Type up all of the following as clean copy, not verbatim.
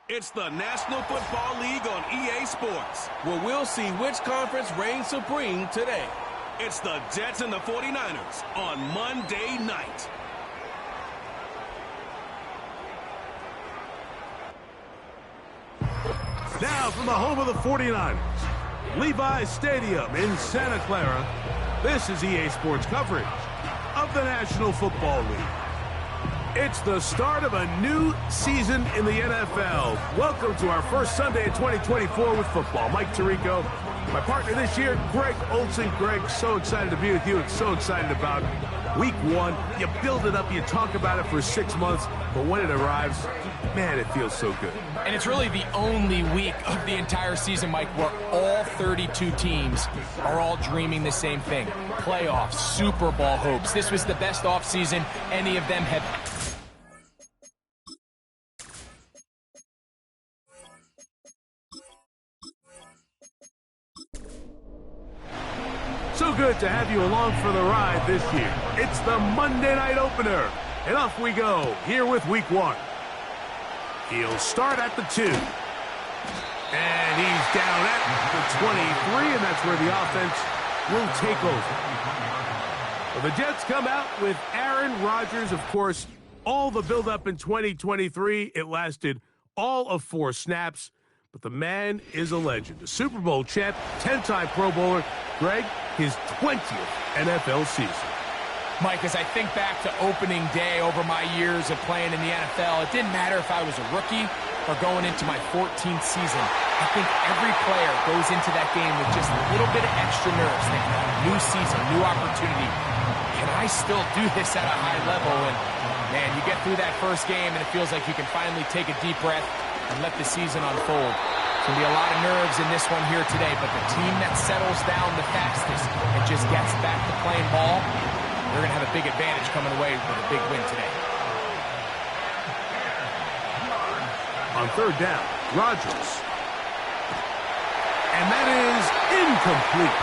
It's the National Football League on EA Sports, where we'll see which conference reigns supreme today. It's the Jets and the 49ers on Monday night. Now from the home of the 49ers, Levi's Stadium in Santa Clara, this is EA Sports coverage of the National Football League. It's the start of a new season in the NFL. Welcome to our first Sunday in 2024 with football. Mike Tirico, my partner this year, Greg Olsen. Greg, so excited to be with you and so excited about Week 1. You build it up, you talk about it for 6 months, but when it arrives, man, it feels so good. And it's really the only week of the entire season, Mike, where all 32 teams are all dreaming the same thing. Playoffs, Super Bowl hopes. This was the best offseason any of them had. So good to have you along for the ride this year. It's the Monday night opener, and off we go here with Week 1. He'll start at the 2. And he's down at the 23, and that's where the offense will take over. Well, the Jets come out with Aaron Rodgers. Of course, all the buildup in 2023, it lasted all of 4 snaps. But the man is a legend. A Super Bowl champ, 10-time Pro Bowler. Greg, his 20th NFL season. Mike, as I think back to opening day over my years of playing in the NFL, it didn't matter if I was a rookie or going into my 14th season. I think every player goes into that game with just a little bit of extra nerves, thinking, new season, new opportunity. Can I still do this at a high level? And, man, you get through that first game, and it feels like you can finally take a deep breath and let the season unfold. There's going to be a lot of nerves in this one here today, but the team that settles down the fastest and just gets back to playing ball, they're going to have a big advantage coming away with a big win today. On third down, Rodgers. And that is incomplete.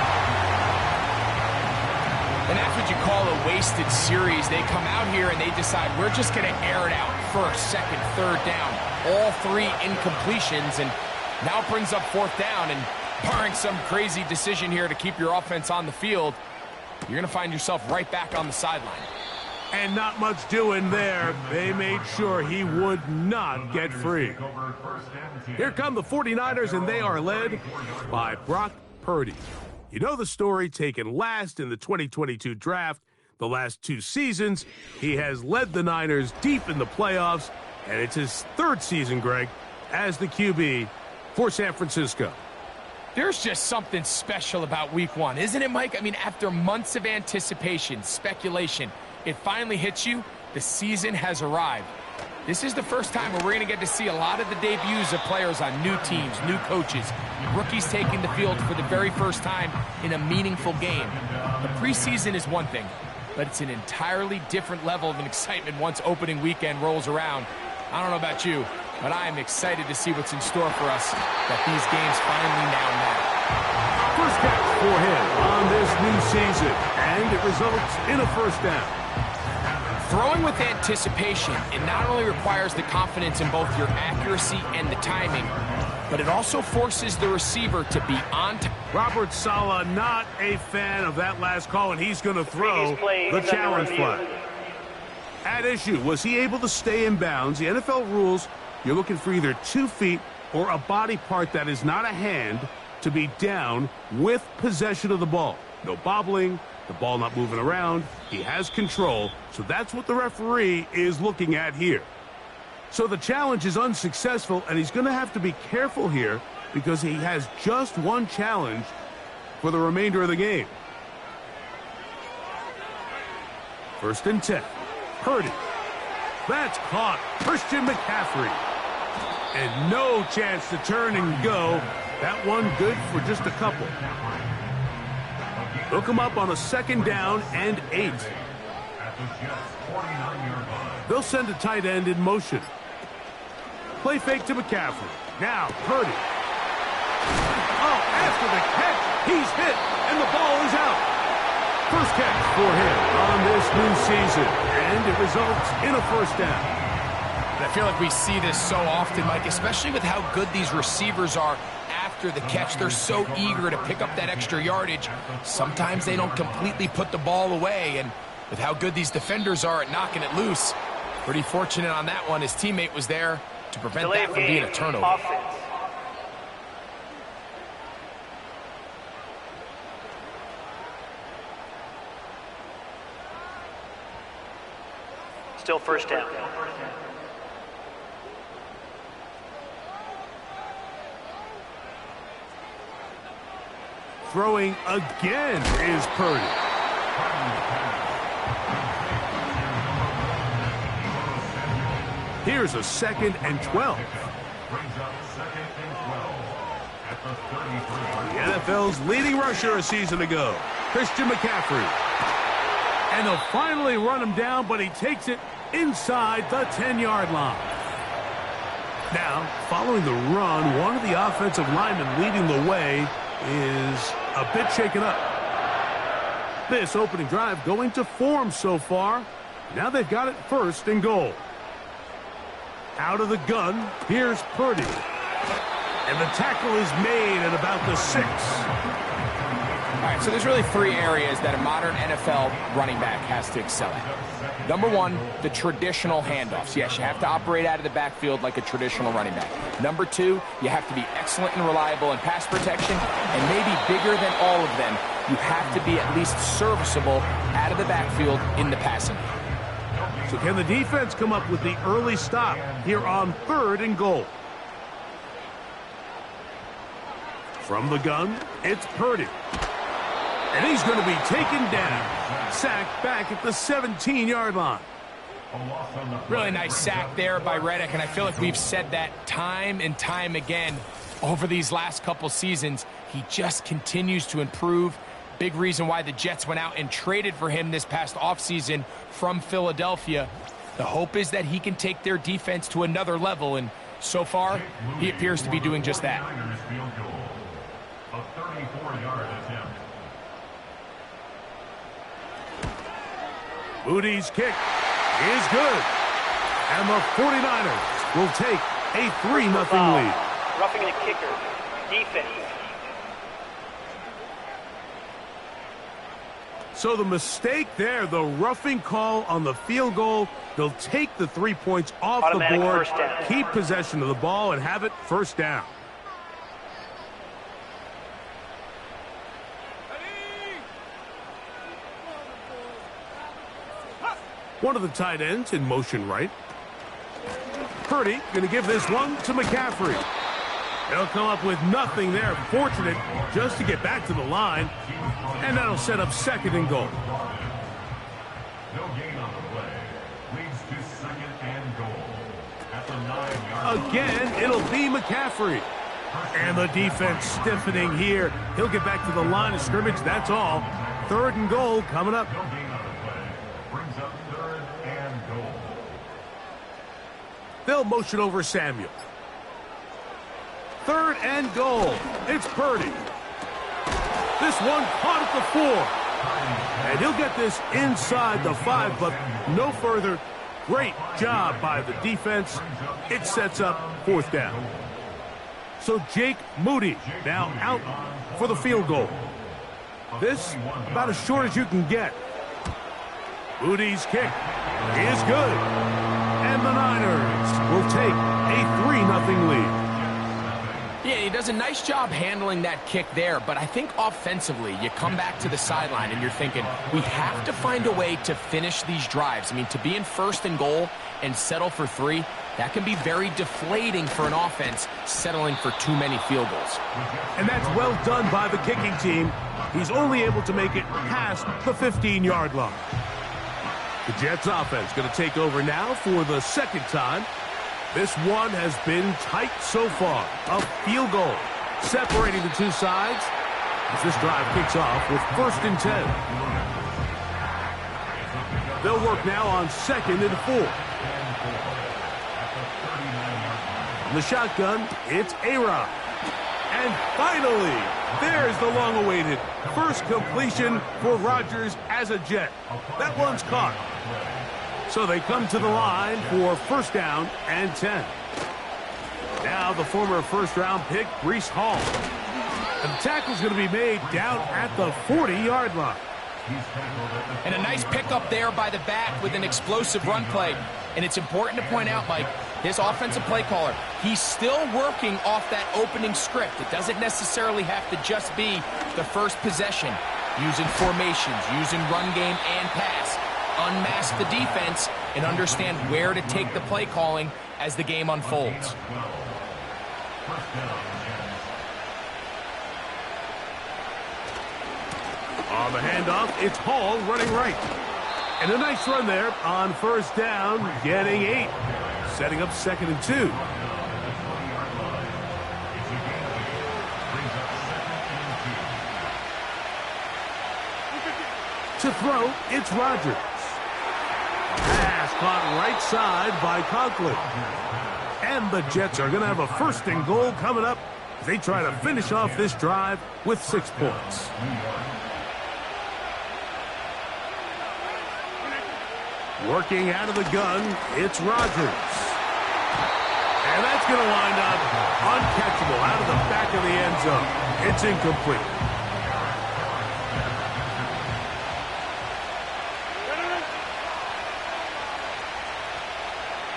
And that's what you call a wasted series. They come out here and they decide, we're just going to air it out first, second, third down. All 3 incompletions, and now brings up 4th down, and barring some crazy decision here to keep your offense on the field, you're going to find yourself right back on the sideline. And not much doing there. They made sure he would not get free. Here come the 49ers, and they are led by Brock Purdy. You know the story, taken last in the 2022 draft. The last 2 seasons, he has led the Niners deep in the playoffs, and it's his 3rd season, Greg, as the QB for San Francisco. There's just something special about Week 1, isn't it, Mike? I mean, after months of anticipation, speculation, it finally hits you. The season has arrived. This is the first time where we're going to get to see a lot of the debuts of players on new teams, new coaches, rookies taking the field for the very first time in a meaningful game. The preseason is one thing, but it's an entirely different level of excitement once opening weekend rolls around. I don't know about you, but I am excited to see what's in store for us that these games finally now matter. First catch for him on this new season, and it results in a first down. Throwing with anticipation, it not only requires the confidence in both your accuracy and the timing, but it also forces the receiver to be on time. Robert Saleh not a fan of that last call, and he's going to throw the challenge flag. At issue, was he able to stay in bounds? The NFL rules, you're looking for either 2 feet or a body part that is not a hand to be down with possession of the ball. No bobbling, the ball not moving around. He has control, so that's what the referee is looking at here. So the challenge is unsuccessful, and he's going to have to be careful here because he has just 1 challenge for the remainder of the game. 1st and 10. Purdy. That's caught. Christian McCaffrey. And no chance to turn and go. That one good for just a couple. Hook him up on a 2nd down and 8. They'll send a tight end in motion. Play fake to McCaffrey. Now Purdy. Oh, after the catch, he's hit, and the ball is out. First catch for him on this new season, and it results in a first down. And I feel like we see this so often, Mike, especially with how good these receivers are after the catch. They're so eager to pick up that extra yardage. Sometimes they don't completely put the ball away, and with how good these defenders are at knocking it loose, pretty fortunate on that one. His teammate was there to prevent that from being a turnover. Offense. Still first down. Throwing again is Purdy. Here's a 2nd and 12. The NFL's leading rusher a season ago, Christian McCaffrey. And they'll finally run him down, but he takes it inside the 10-yard line. Now, following the run, one of the offensive linemen leading the way is a bit shaken up. This opening drive going to form so far. Now they've got it 1st and goal. Out of the gun, here's Purdy. And the tackle is made at about the 6. All right, so there's really 3 areas that a modern NFL running back has to excel at. Number 1, the traditional handoffs. Yes, you have to operate out of the backfield like a traditional running back. Number 2, you have to be excellent and reliable in pass protection, and maybe bigger than all of them, you have to be at least serviceable out of the backfield in the passing game. So can the defense come up with the early stop here on 3rd and goal? From the gun, it's Purdy. And he's going to be taken down. Sacked back at the 17-yard line. Really nice sack there by Reddick, and I feel like we've said that time and time again over these last couple seasons. He just continues to improve. Big reason why the Jets went out and traded for him this past offseason from Philadelphia. The hope is that he can take their defense to another level, and so far, he appears to be doing just that. A 34-yard attempt. Moody's kick is good. And the 49ers will take a 3-0 lead. Roughing the kicker. Defense. So the mistake there, the roughing call on the field goal, they'll take the 3 points off Automatic the board, first down. keep possession of the ball, and have it 1st down. One of the tight ends in motion right. Purdy going to give this one to McCaffrey. They'll come up with nothing there. Fortunate just to get back to the line. And that'll set up 2nd and goal. No gain on the play. Leads to 2nd and goal. At the 9-yard. Again, it'll be McCaffrey. And the defense stiffening here. He'll get back to the line of scrimmage. That's all. 3rd and goal coming up. No gain on the play. Brings up 3rd and goal. They'll motion over Samuel. 3rd and goal. It's Purdy. This one caught at the 4. And he'll get this inside the 5, but no further. Great job by the defense. It sets up 4th down. So Jake Moody now out for the field goal. This about as short as you can get. Moody's kick is good. And the Niners will take a 3-0 lead. Yeah, he does a nice job handling that kick there, but I think offensively, you come back to the sideline and you're thinking, we have to find a way to finish these drives. I mean, to be in 1st and goal and settle for 3, that can be very deflating for an offense settling for too many field goals. And that's well done by the kicking team. He's only able to make it past the 15-yard line. The Jets offense going to take over now for the 2nd time. This one has been tight so far. A field goal separating the two sides as this drive kicks off with 1st and 10. They'll work now on 2nd and 4. In the shotgun, it's A-Rod. And finally, there's the long-awaited first completion for Rodgers as a Jet. That one's caught. So they come to the line for first down and 10. Now the former first-round pick, Breece Hall. And the tackle's going to be made down at the 40-yard line. And a nice pickup there by the back with an explosive run play. And it's important to point out, Mike, this offensive play caller, he's still working off that opening script. It doesn't necessarily have to just be the first possession. Using formations, using run game and pass. Unmask the defense and understand where to take the play calling as the game unfolds. On the handoff, it's Hall running right. And a nice run there on first down, getting 8. Setting up 2nd and 2. To throw, it's Rodgers. Pass caught right side by Conklin. And the Jets are going to have a 1st and goal coming up as they try to finish off this drive with 6 points. Working out of the gun, it's Rodgers. And that's going to wind up uncatchable out of the back of the end zone. It's incomplete.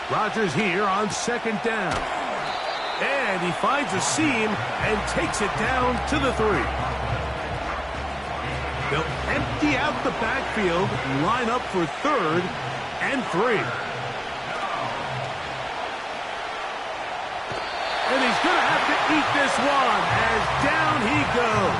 Rodgers here on 2nd down. And he finds a seam and takes it down to the 3. They'll empty out the backfield, line up for 3rd and 3. And he's going to have to eat this one as down he goes.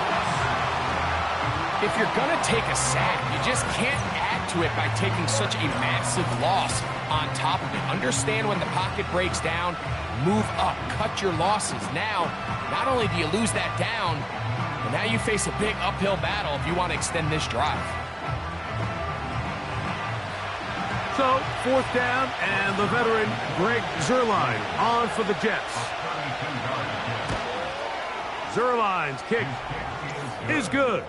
If you're going to take a sack, you just can't add to it by taking such a massive loss on top of it. Understand when the pocket breaks down, move up, cut your losses. Now, not only do you lose that down, but now you face a big uphill battle if you want to extend this drive. So, 4th down, and the veteran Greg Zuerlein on for the Jets. Zuerlein's kick is good.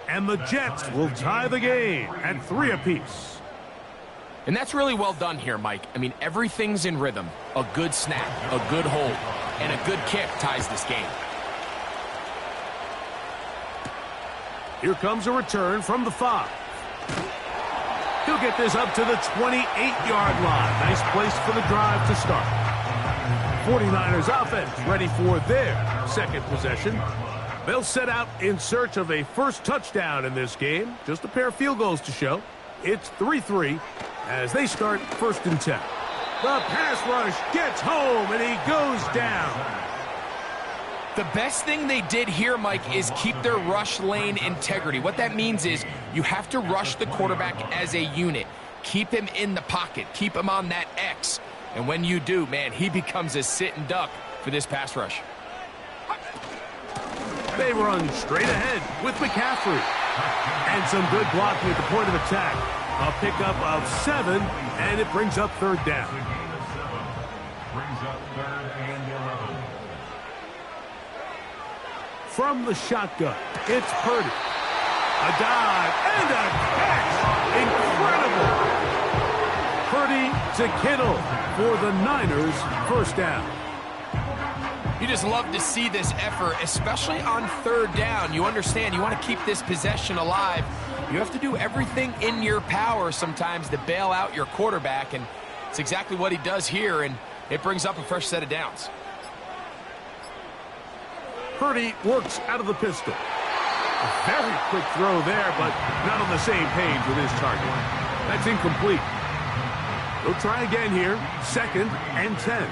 And the Jets will tie the game at 3 apiece. And that's really well done here, Mike. I mean, everything's in rhythm. A good snap, a good hold, and a good kick ties this game. Here comes a return from the 5. He'll get this up to the 28-yard line. Nice place for the drive to start. 49ers offense ready for their 2nd possession. They'll set out in search of a first touchdown in this game. Just a pair of field goals to show. It's 3-3 as they start 1st and 10. The pass rush gets home, and he goes down. The best thing they did here, Mike, is keep their rush lane integrity. What that means is you have to rush the quarterback as a unit. Keep him in the pocket. Keep him on that X. And when you do, man, he becomes a sit and duck for this pass rush. They run straight ahead with McCaffrey. And some good blocking at the point of attack. A pickup of 7, and it brings up 3rd down. Brings up 3rd and 11. From the shotgun, it's Purdy. A dive and a catch. Incredible. Purdy to Kittle for the Niners' 1st down. You just love to see this effort, especially on 3rd down. You understand, you want to keep this possession alive. You have to do everything in your power sometimes to bail out your quarterback, and it's exactly what he does here, and it brings up a fresh set of downs. Purdy works out of the pistol. A very quick throw there, but not on the same page with his target. That's incomplete. They'll try again here, 2nd and 10.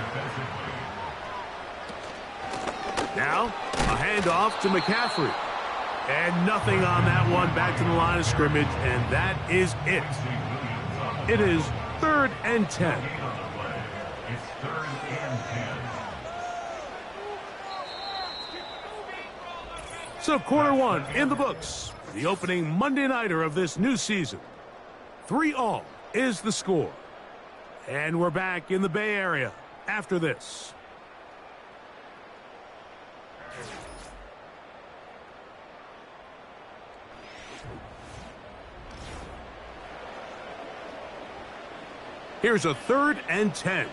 Now, a handoff to McCaffrey. And nothing on that one, back to the line of scrimmage, and that is it. It is 3rd and 10. It's 3rd and 10. So quarter 1 in the books. The opening Monday nighter of this new season. 3-all is the score. And we're back in the Bay Area after this. Here's a 3rd and 10.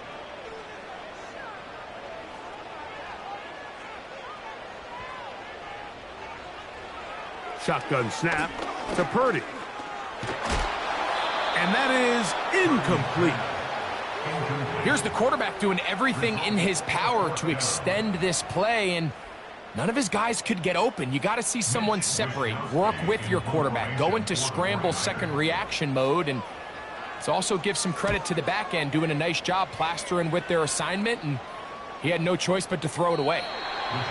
Shotgun snap to Purdy. And that is incomplete. Here's the quarterback doing everything in his power to extend this play, and none of his guys could get open. You got to see someone separate, work with your quarterback, go into scramble second reaction mode, and let's also give some credit to the back end doing a nice job plastering with their assignment, and he had no choice but to throw it away.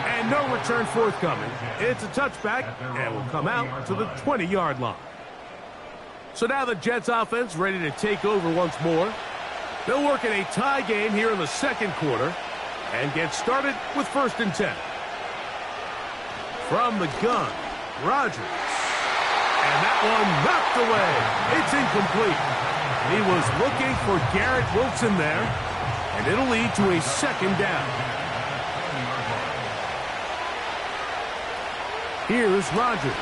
And no return forthcoming. It's a touchback, and will come out to the 20-yard line. So now the Jets offense ready to take over once more. They'll work in a tie game here in the second quarter and get started with 1st and 10. From the gun, Rodgers. And that one knocked away. It's incomplete. He was looking for Garrett Wilson there, and it'll lead to a 2nd down. Here's Rodgers.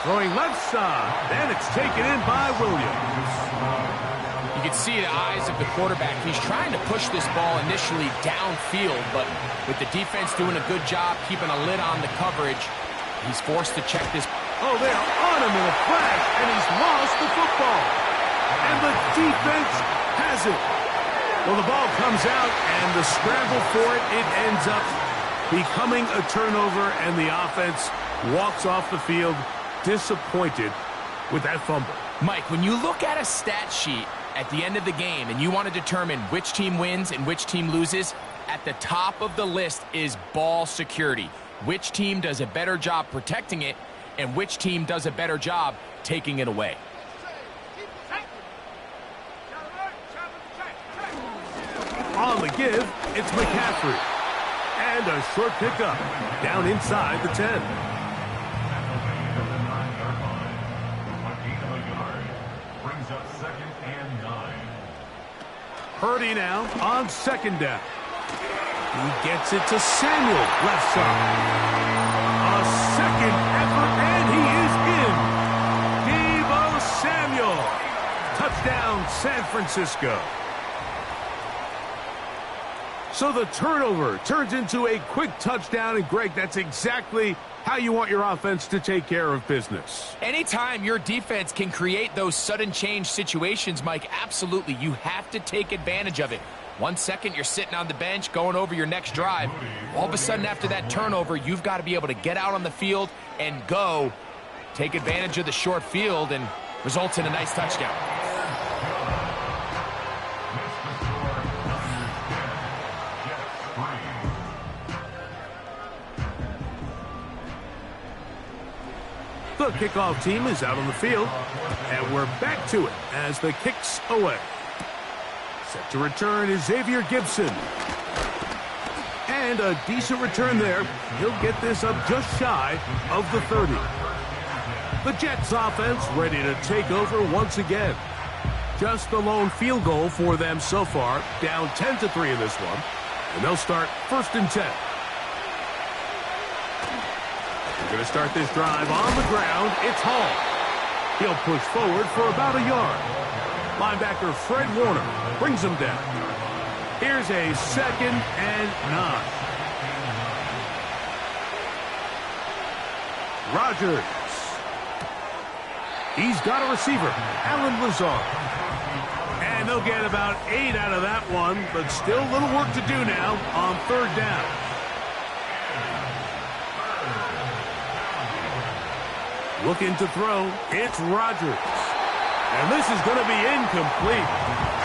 Throwing left side, and it's taken in by Williams. You can see the eyes of the quarterback. He's trying to push this ball initially downfield, but with the defense doing a good job keeping a lid on the coverage, he's forced to check this. Oh, they're on him in a flash, and he's lost the football. And the defense has it. Well, the ball comes out, and the scramble for it, it ends up becoming a turnover, and the offense walks off the field disappointed with that fumble. Mike, when you look at a stat sheet at the end of the game and you want to determine which team wins and which team loses, at the top of the list is ball security. Which team does a better job protecting it and which team does a better job taking it away. On the give, it's McCaffrey. And a short pickup down inside the 10. Brings up 2nd and 9. Purdy now on 2nd down. He gets it to Samuel, left side. A 2nd effort, and he is in. Deebo Samuel. Touchdown, San Francisco. So the turnover turns into a quick touchdown, and Greg, that's exactly how you want your offense to take care of business. Anytime your defense can create those sudden change situations, Mike, absolutely, you have to take advantage of it. 1 second, you're sitting on the bench, going over your next drive. All of a sudden, after that turnover, you've got to be able to get out on the field and go. Take advantage of the short field, and results in a nice touchdown. The kickoff team is out on the field, and we're back to it as the kick's away. Set to return is Xavier Gibson. And a decent return there. He'll get this up just shy of the 30. The Jets offense ready to take over once again. Just the lone field goal for them so far, down 10-3 in this one. And they'll start 1st and 10. We're going to start this drive on the ground. It's Hall. He'll push forward for about a yard. Linebacker Fred Warner brings him down. Here's a 2nd and 9. Rodgers. He's got a receiver, Allen Lazard. And they'll get about 8 out of that one, but still a little work to do now on 3rd down. Looking to throw, it's Rodgers. And this is going to be incomplete.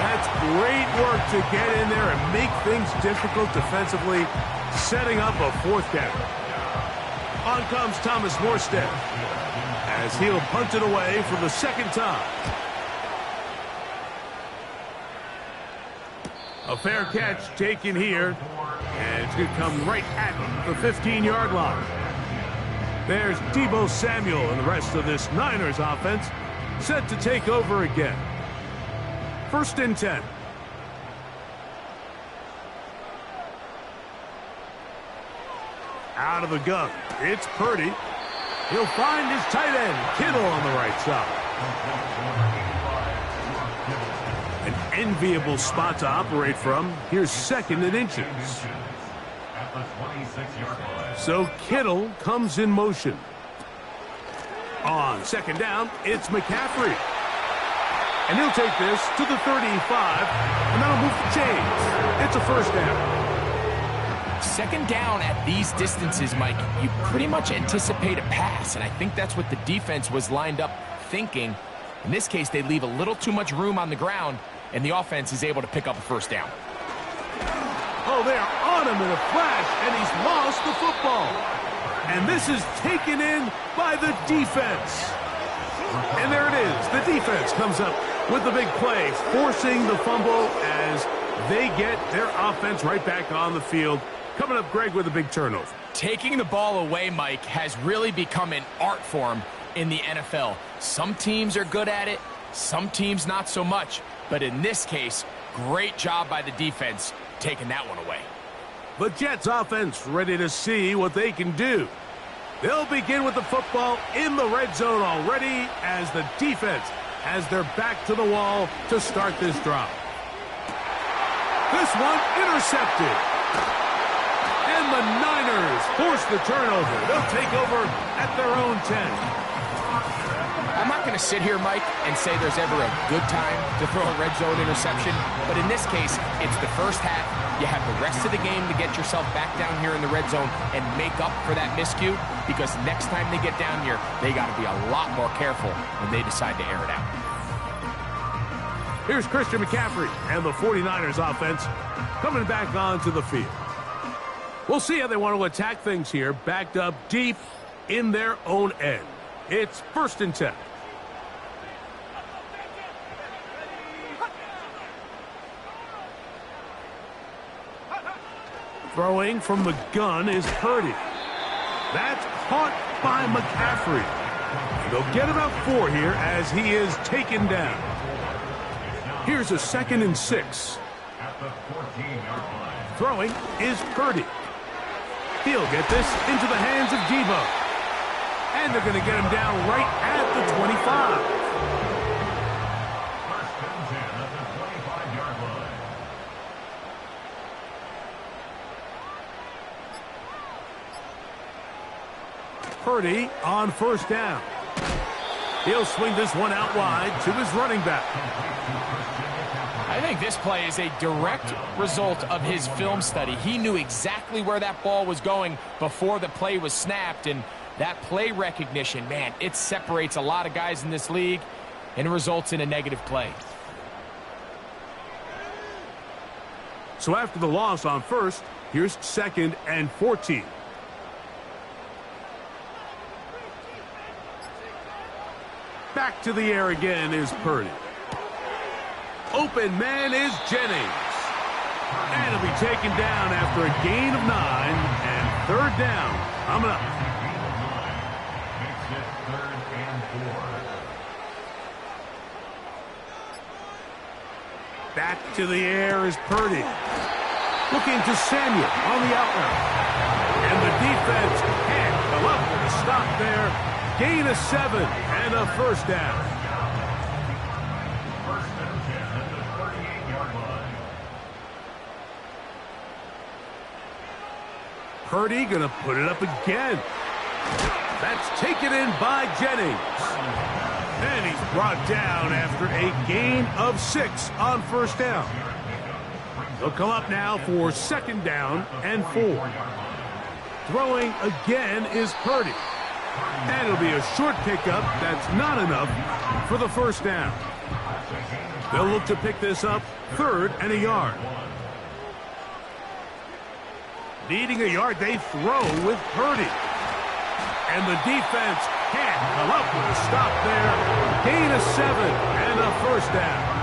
That's great work to get in there and make things difficult defensively, setting up a 4th down. On comes Thomas Morstead as he'll punt it away for the 2nd time. A fair catch taken here, and it's going to come right at the 15-yard line. There's Deebo Samuel and the rest of this Niners offense set to take over again. 1st and 10. Out of the gun, it's Purdy. He'll find his tight end, Kittle, on the right side. An enviable spot to operate from. Here's 2nd and inches. At the 26-yard line. So Kittle comes in motion. On 2nd down, it's McCaffrey. And he'll take this to the 35, and that'll move the chains. It's a 1st down. 2nd down at these distances, Mike, you pretty much anticipate a pass, and I think that's what the defense was lined up thinking. In this case, they leave a little too much room on the ground, and the offense is able to pick up a 1st down. Oh, they're on him in a flash, and he's lost the football. And this is taken in by the defense. And there it is. The defense comes up with the big play, forcing the fumble as they get their offense right back on the field. Coming up, Greg, with a big turnover. Taking the ball away, Mike, has really become an art form in the NFL. Some teams are good at it, some teams not so much. But in this case, great job by the defense taking that one away. The Jets offense ready to see what they can do. They'll begin with the football in the red zone already as the defense has their back to the wall to start this drive. This one intercepted. And the Niners force the turnover. They'll take over at their own 10. I'm not going to sit here, Mike, and say there's ever a good time to throw a red zone interception. But in this case, it's the first half. You have the rest of the game to get yourself back down here in the red zone and make up for that miscue, because next time they get down here, they got to be a lot more careful when they decide to air it out. Here's Christian McCaffrey and the 49ers offense coming back onto the field. We'll see how they want to attack things here, backed up deep in their own end. It's 1st and 10. Throwing from the gun is Purdy. That's caught by McCaffrey. They'll get about 4 here as he is taken down. Here's a 2nd and 6. At the 14-yard line. Throwing is Purdy. He'll get this into the hands of Debo. And they're going to get him down right at the 25. 1st and 10 at the 25-yard line. Purdy on 1st down. He'll swing this one out wide to his running back. I think this play is a direct result of his film study. He knew exactly where that ball was going before the play was snapped, and that play recognition, man, it separates a lot of guys in this league and results in a negative play. So after the loss on 1st, here's 2nd and 14. Back to the air again is Purdy. Open man is Jennings. And he'll be taken down after a gain of 9 and 3rd down. Coming up. Makes it 3rd and 4. Back to the air is Purdy. Looking to Samuel on the outlet. And the defense can't come up with a stop there. Gain of 7 and a 1st down. 1st and 10 at the 38-yard line. Purdy going to put it up again. That's taken in by Jennings. And he's brought down after a gain of 6 on 1st down. He'll come up now for 2nd down and 4. Throwing again is Purdy. And it'll be a short pickup. That's not enough for the 1st down. They'll look to pick this up 3rd and a yard. Needing a yard, they throw with Purdy. And the defense can't come up with a stop there. Gain of 7 and a 1st down.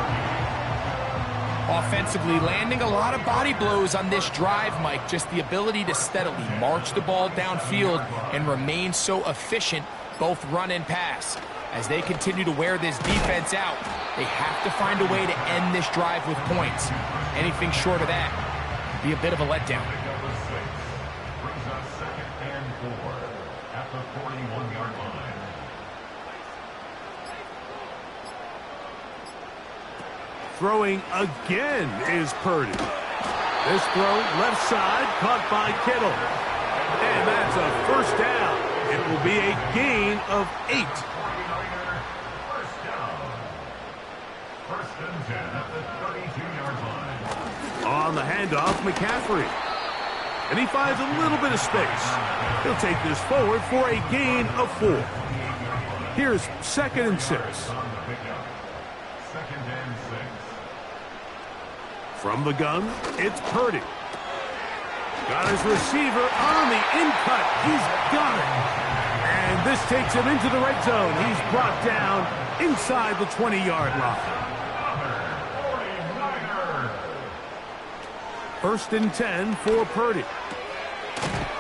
Offensively, landing a lot of body blows on this drive, Mike. Just the ability to steadily march the ball downfield and remain so efficient, both run and pass. As they continue to wear this defense out, they have to find a way to end this drive with points. Anything short of that would be a bit of a letdown. Brings us 2nd and 4 at the 41-yard line. Throwing again is Purdy. This throw left side caught by Kittle. And that's a first down. It will be a gain of 8. First down. First and 10 at the 32-yard line. On the handoff, McCaffrey. And he finds a little bit of space. He'll take this forward for a gain of 4. Here's 2nd and 6. Second and 6. From the gun, it's Purdy. Got his receiver on the in-cut. He's got it. And this takes him into the red zone. He's brought down inside the 20-yard line. 1st and 10 for Purdy.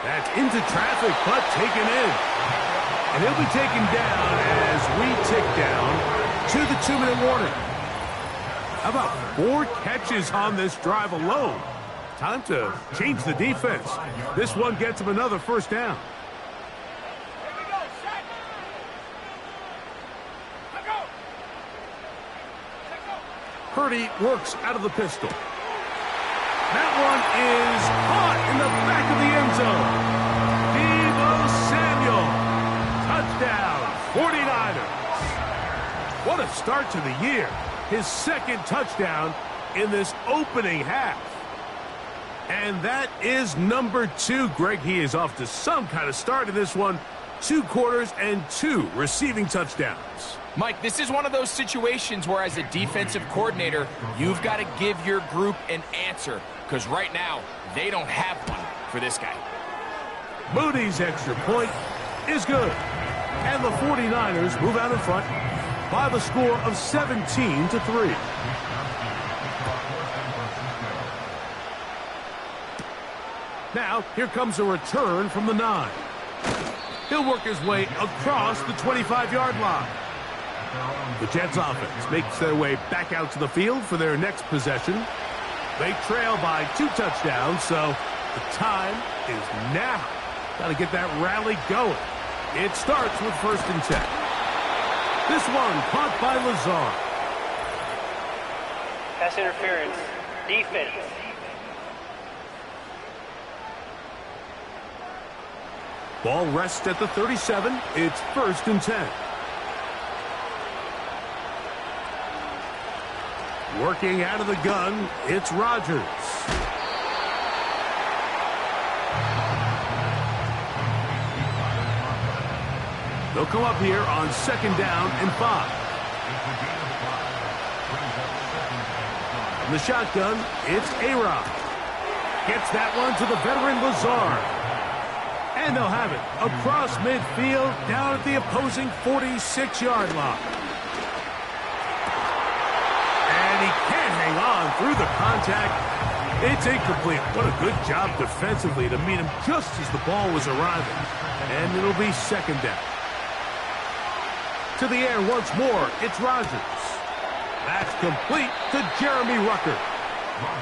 That's into traffic, but taken in. And he'll be taken down as we tick down to the 2-minute warning. How about 4 catches on this drive alone? Time to change the defense. This one gets him another first down. Purdy works out of the pistol. That one is caught in the back of the end zone. Deebo Samuel. Touchdown, 49ers. What a start to the year. His 2nd touchdown in this opening half. And that is number 2. Greg, he is off to some kind of start in this one. 2 quarters and 2 receiving touchdowns. Mike, this is one of those situations where as a defensive coordinator, you've got to give your group an answer. Because right now, they don't have one for this guy. Moody's extra point is good. And the 49ers move out in front by the score of 17-3. Now, here comes a return from the 9. He'll work his way across the 25-yard line. The Jets offense makes their way back out to the field for their next possession. They trail by 2 touchdowns, so the time is now. Got to get that rally going. It starts with 1st and 10. This one caught by Lazard. Pass interference. Defense. Ball rests at the 37. It's 1st and 10. Working out of the gun, it's Rodgers. They'll come up here on 2nd down and 5. From the shotgun, it's A-Rod. Gets that one to the veteran Lazard. And they'll have it across midfield down at the opposing 46-yard line. And he can't hang on through the contact. It's incomplete. What a good job defensively to meet him just as the ball was arriving. And it'll be 2nd down. To the air once more, it's Rodgers. That's complete to Jeremy Ruckert.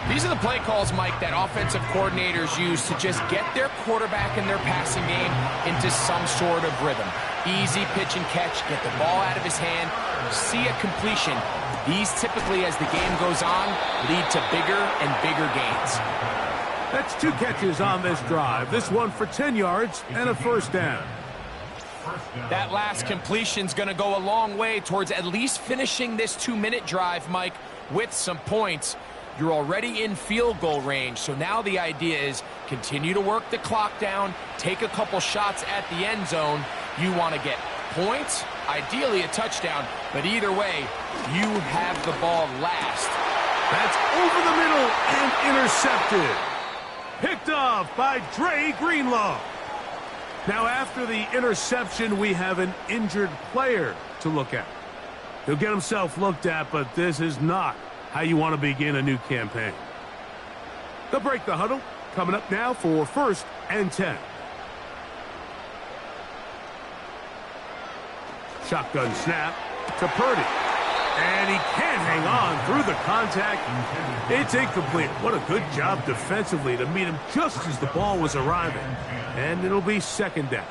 These are the play calls, Mike, that offensive coordinators use to just get their quarterback and their passing game into some sort of rhythm. Easy pitch and catch, get the ball out of his hand, see a completion. These typically, as the game goes on, lead to bigger and bigger gains. That's 2 catches on this drive. This one for 10 yards and a first down. That last completion's going to go a long way towards at least finishing this 2-minute drive, Mike, with some points. You're already in field goal range, so now the idea is continue to work the clock down, take a couple shots at the end zone. You want to get points, ideally a touchdown, but either way, you have the ball last. That's over the middle and intercepted. Picked off by Dre Greenlaw. Now, after the interception, we have an injured player to look at. He'll get himself looked at, but this is not how you want to begin a new campaign. They'll break the huddle. Coming up now for 1st and 10. Shotgun snap to Purdy. And he can't hang on through the contact. It's incomplete. What a good job defensively to meet him just as the ball was arriving. And it'll be 2nd down.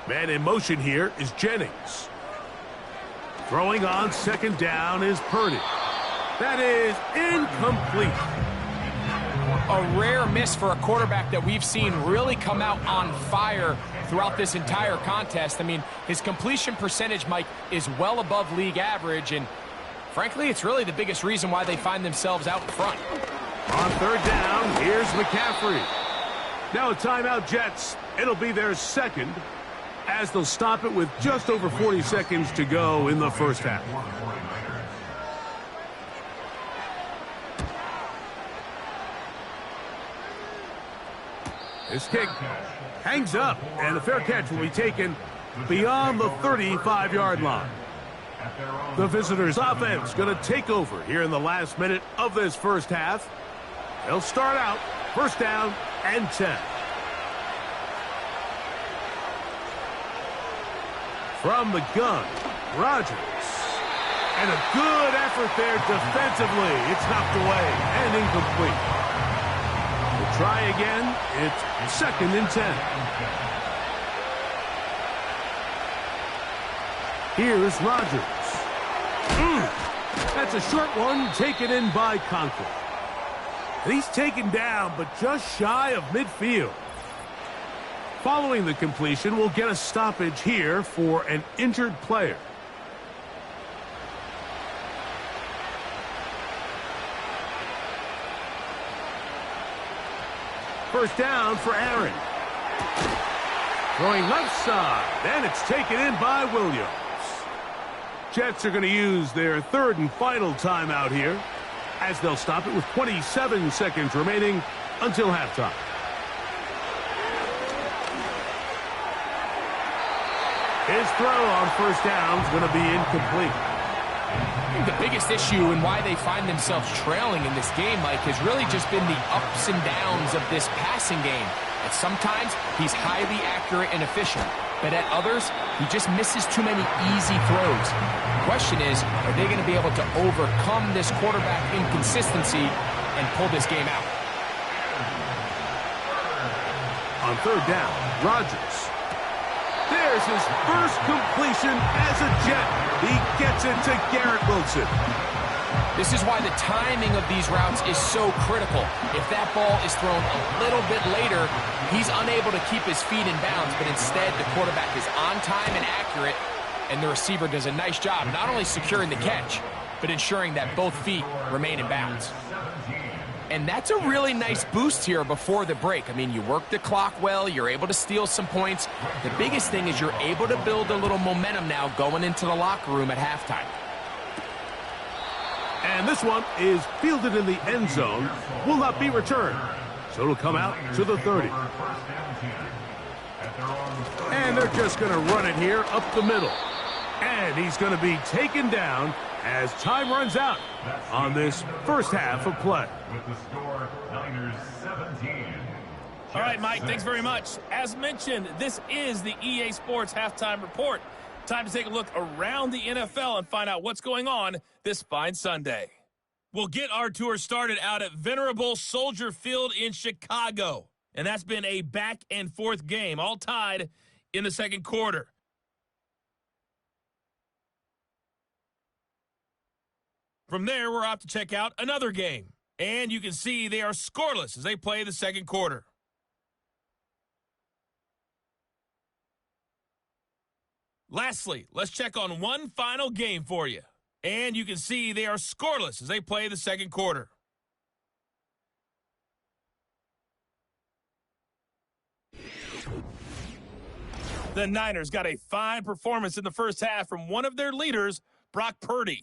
Man in motion here is Jennings. Throwing on second down is Purdy. That is incomplete. A rare miss for a quarterback that we've seen really come out on fire throughout this entire contest. I mean, his completion percentage, Mike, is well above league average, and frankly, it's really the biggest reason why they find themselves out in front. On third down, here's McCaffrey. Now a timeout, Jets. It'll be their second, as they'll stop it with just over 40 seconds to go in the first half. This kick hangs up, and the fair catch will be taken beyond the 35-yard line. The visitors' offense going to take over here in the last minute of this first half. They'll start out first down and 10. From the gun, Rodgers. And a good effort there defensively. It's knocked away and incomplete. We'll try again. It's second and 10. Here's Rodgers. That's a short one taken in by Conklin. And he's taken down, but just shy of midfield. Following the completion, we'll get a stoppage here for an injured player. First down for Aaron. Throwing left side, and it's taken in by Williams. Jets are going to use their third and final timeout here, as they'll stop it with 27 seconds remaining until halftime. His throw on first down is going to be incomplete. I think the biggest issue and why they find themselves trailing in this game, Mike, has really just been the ups and downs of this passing game. At sometimes, he's highly accurate and efficient, but at others, he just misses too many easy throws. The question is, are they going to be able to overcome this quarterback inconsistency and pull this game out? On third down, Rodgers. There's his first completion as a Jet. He gets it to Garrett Wilson. This is why the timing of these routes is so critical. If that ball is thrown a little bit later, he's unable to keep his feet in bounds, but instead the quarterback is on time and accurate, and the receiver does a nice job not only securing the catch, but ensuring that both feet remain in bounds. And that's a really nice boost here before the break. I mean, you work the clock well, you're able to steal some points. The biggest thing is you're able to build a little momentum now going into the locker room at halftime. And this one is fielded in the end zone, will not be returned. So it'll come out to the 30. And they're just going to run it here up the middle. And he's going to be taken down as time runs out on this first half of play. With the score, Niners 17. All right, Mike, thanks very much. As mentioned, this is the EA Sports Halftime Report. Time to take a look around the NFL and find out what's going on this fine Sunday. We'll get our tour started out at Venerable Soldier Field in Chicago. And that's been a back-and-forth game, all tied in the second quarter. From there, we're off to check out another game. And you can see they are scoreless as they play the second quarter. Lastly, let's check on one final game for you. And you can see they are scoreless as they play the second quarter. The Niners got a fine performance in the first half from one of their leaders, Brock Purdy.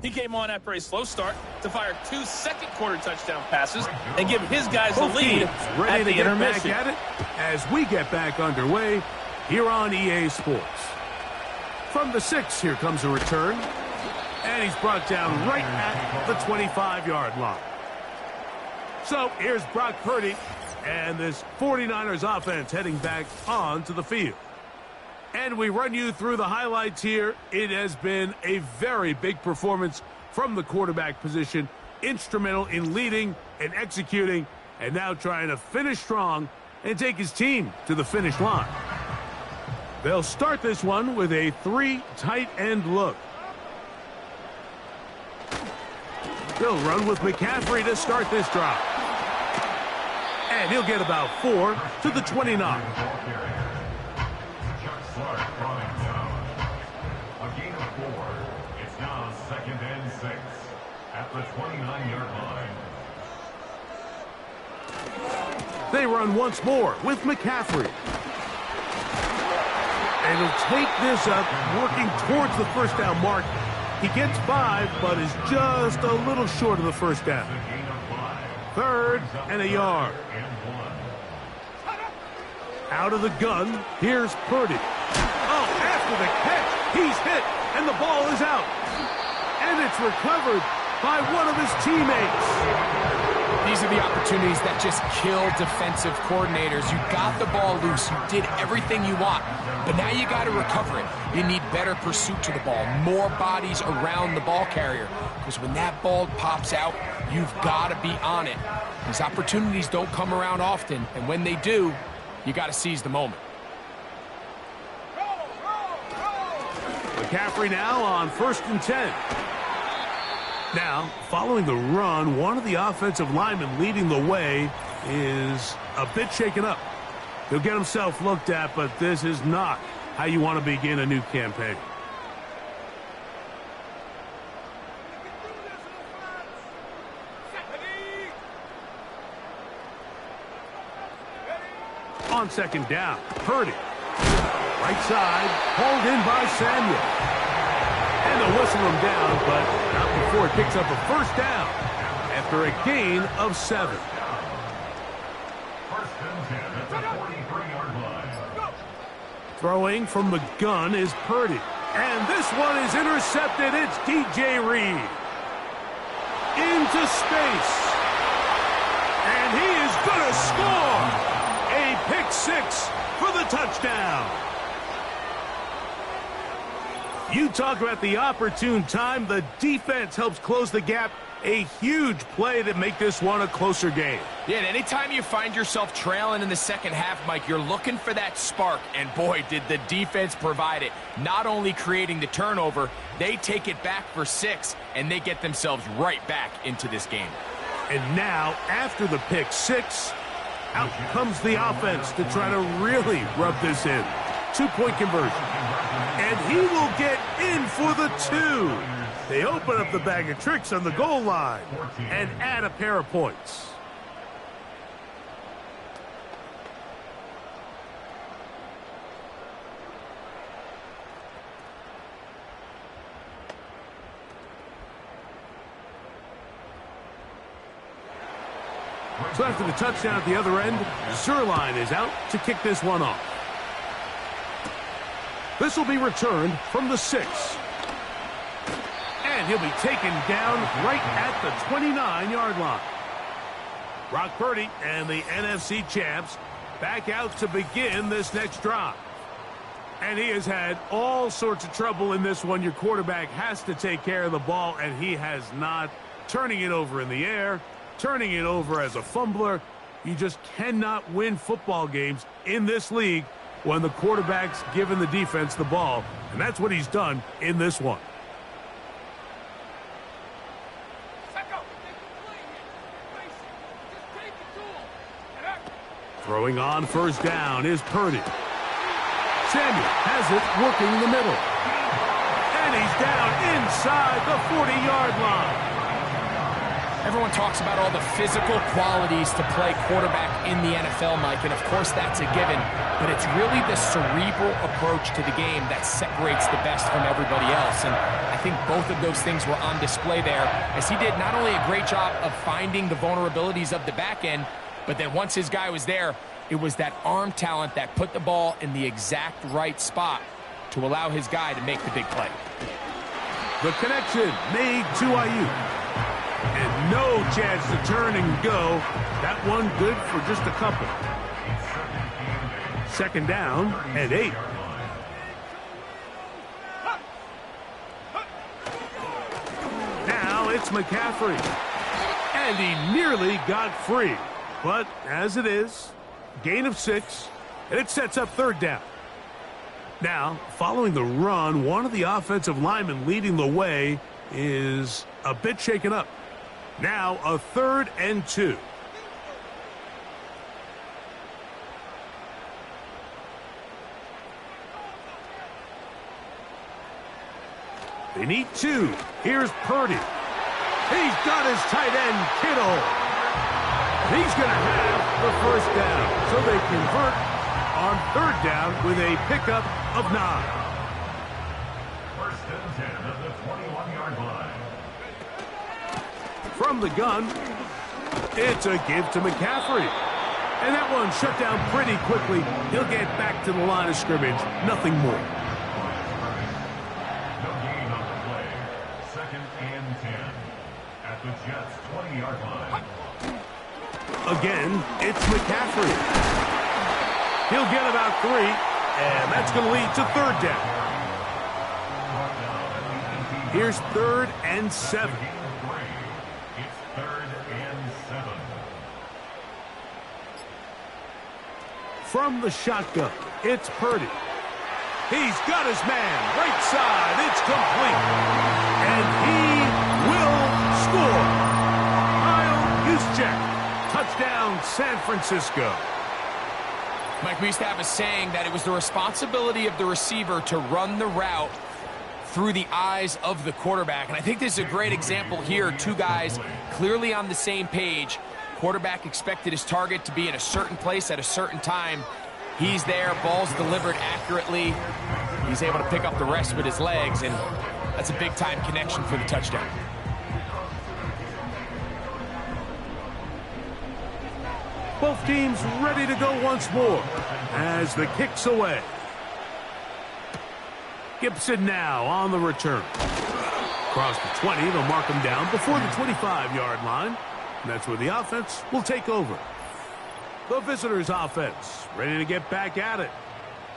He came on after a slow start to fire 2 second-quarter touchdown passes and give his guys the lead ready at the to get intermission. back at it as we get back underway here on EA Sports. From the 6, here comes a return. And he's brought down right at the 25-yard line. So here's Brock Purdy and this 49ers offense heading back onto the field. And we run you through the highlights here. It has been a very big performance from the quarterback position. Instrumental in leading and executing, and now trying to finish strong and take his team to the finish line. They'll start this one with a 3 tight end look. They'll run with McCaffrey to start this drive. And he'll get about 4 to the 29. Chuck Clark drawing down. A gain of 4. It's now 2nd and 6 at the 29-yard line. They run once more with McCaffrey. And he'll take this up, working towards the first down mark. He gets 5, but is just a little short of the first down. 3rd and a yard. Out of the gun, here's Purdy. Oh, after the catch, he's hit, and the ball is out. And it's recovered by one of his teammates. These are the opportunities that just kill defensive coordinators. You got the ball loose. You did everything you want. But now you got to recover it. You need better pursuit to the ball, more bodies around the ball carrier. Because when that ball pops out, you've got to be on it. These opportunities don't come around often. And when they do, you got to seize the moment. McCaffrey now on 1st and 10. Now, following the run, one of the offensive linemen leading the way is a bit shaken up. He'll get himself looked at, but this is not how you want to begin a new campaign. On 2nd down, Purdy. Right side, hauled in by Samuel. And they'll whistle him down, but not before it picks up a first down after a gain of 7. 1st and 10 at the 43-yard line. Throwing from the gun is Purdy. And this one is intercepted. It's DJ Reed. Into space. And he is going to score. A pick 6 for the touchdown. You talk about the opportune time. The defense helps close the gap. A huge play to make this one a closer game. Yeah, and anytime you find yourself trailing in the second half, Mike, you're looking for that spark. And boy, did the defense provide it. Not only creating the turnover, they take it back for 6, and they get themselves right back into this game. And now, after the pick 6, out comes the offense to try to really rub this in. 2-point conversion. And he will get in for the 2. They open up the bag of tricks on the goal line and add a pair of points. So after the touchdown at the other end, Zuerlein is out to kick this one off. This will be returned from the 6. And he'll be taken down right at the 29-yard line. Brock Purdy and the NFC champs back out to begin this next drive. And he has had all sorts of trouble in this one. Your quarterback has to take care of the ball, and he has not. Turning it over in the air, turning it over as a fumbler. You just cannot win football games in this league when the quarterback's giving the defense the ball. And that's what he's done in this one. Throwing on 1st down is Purdy. Samuel has it working in the middle. And he's down inside the 40-yard line. Everyone talks about all the physical qualities to play quarterback in the NFL, Mike, and of course that's a given, but it's really the cerebral approach to the game that separates the best from everybody else, and I think both of those things were on display there, as he did not only a great job of finding the vulnerabilities of the back end, but then once his guy was there, it was that arm talent that put the ball in the exact right spot to allow his guy to make the big play. The connection made to Ayuk. And no chance to turn and go. That one good for just a couple. 2nd down and 8. Now it's McCaffrey. And he nearly got free. But as it is, gain of 6, and it sets up 3rd down. Now, following the run, one of the offensive linemen leading the way is a bit shaken up. Now a 3rd and 2. They need 2. Here's Purdy. He's got his tight end, Kittle. He's going to have the first down. So they convert on 3rd down with a pickup of 9. 1st and 10 at the 21-yard line. From the gun, it's a give to McCaffrey. And that one shut down pretty quickly. He'll get back to the line of scrimmage. Nothing more. No gain on the play. 2nd and 10 at the Jets' 20-yard line. Again, it's McCaffrey. He'll get about 3, and that's going to lead to 3rd down. Here's 3rd and 7. It's 3rd and 7. From the shotgun, it's Purdy. He's got his man, right side, it's complete. And he will score. Kyle Juszczyk. Touchdown, San Francisco. Mike, we used to have a saying that it was the responsibility of the receiver to run the route through the eyes of the quarterback. And I think this is a great example here. 2 guys clearly on the same page. Quarterback expected his target to be in a certain place at a certain time. He's there, ball's delivered accurately. He's able to pick up the rest with his legs, and that's a big-time connection for the touchdown. Both teams ready to go once more as the kick's away. Gibson now on the return. Across the 20, they'll mark him down before the 25-yard line. And that's where the offense will take over. The visitors' offense ready to get back at it.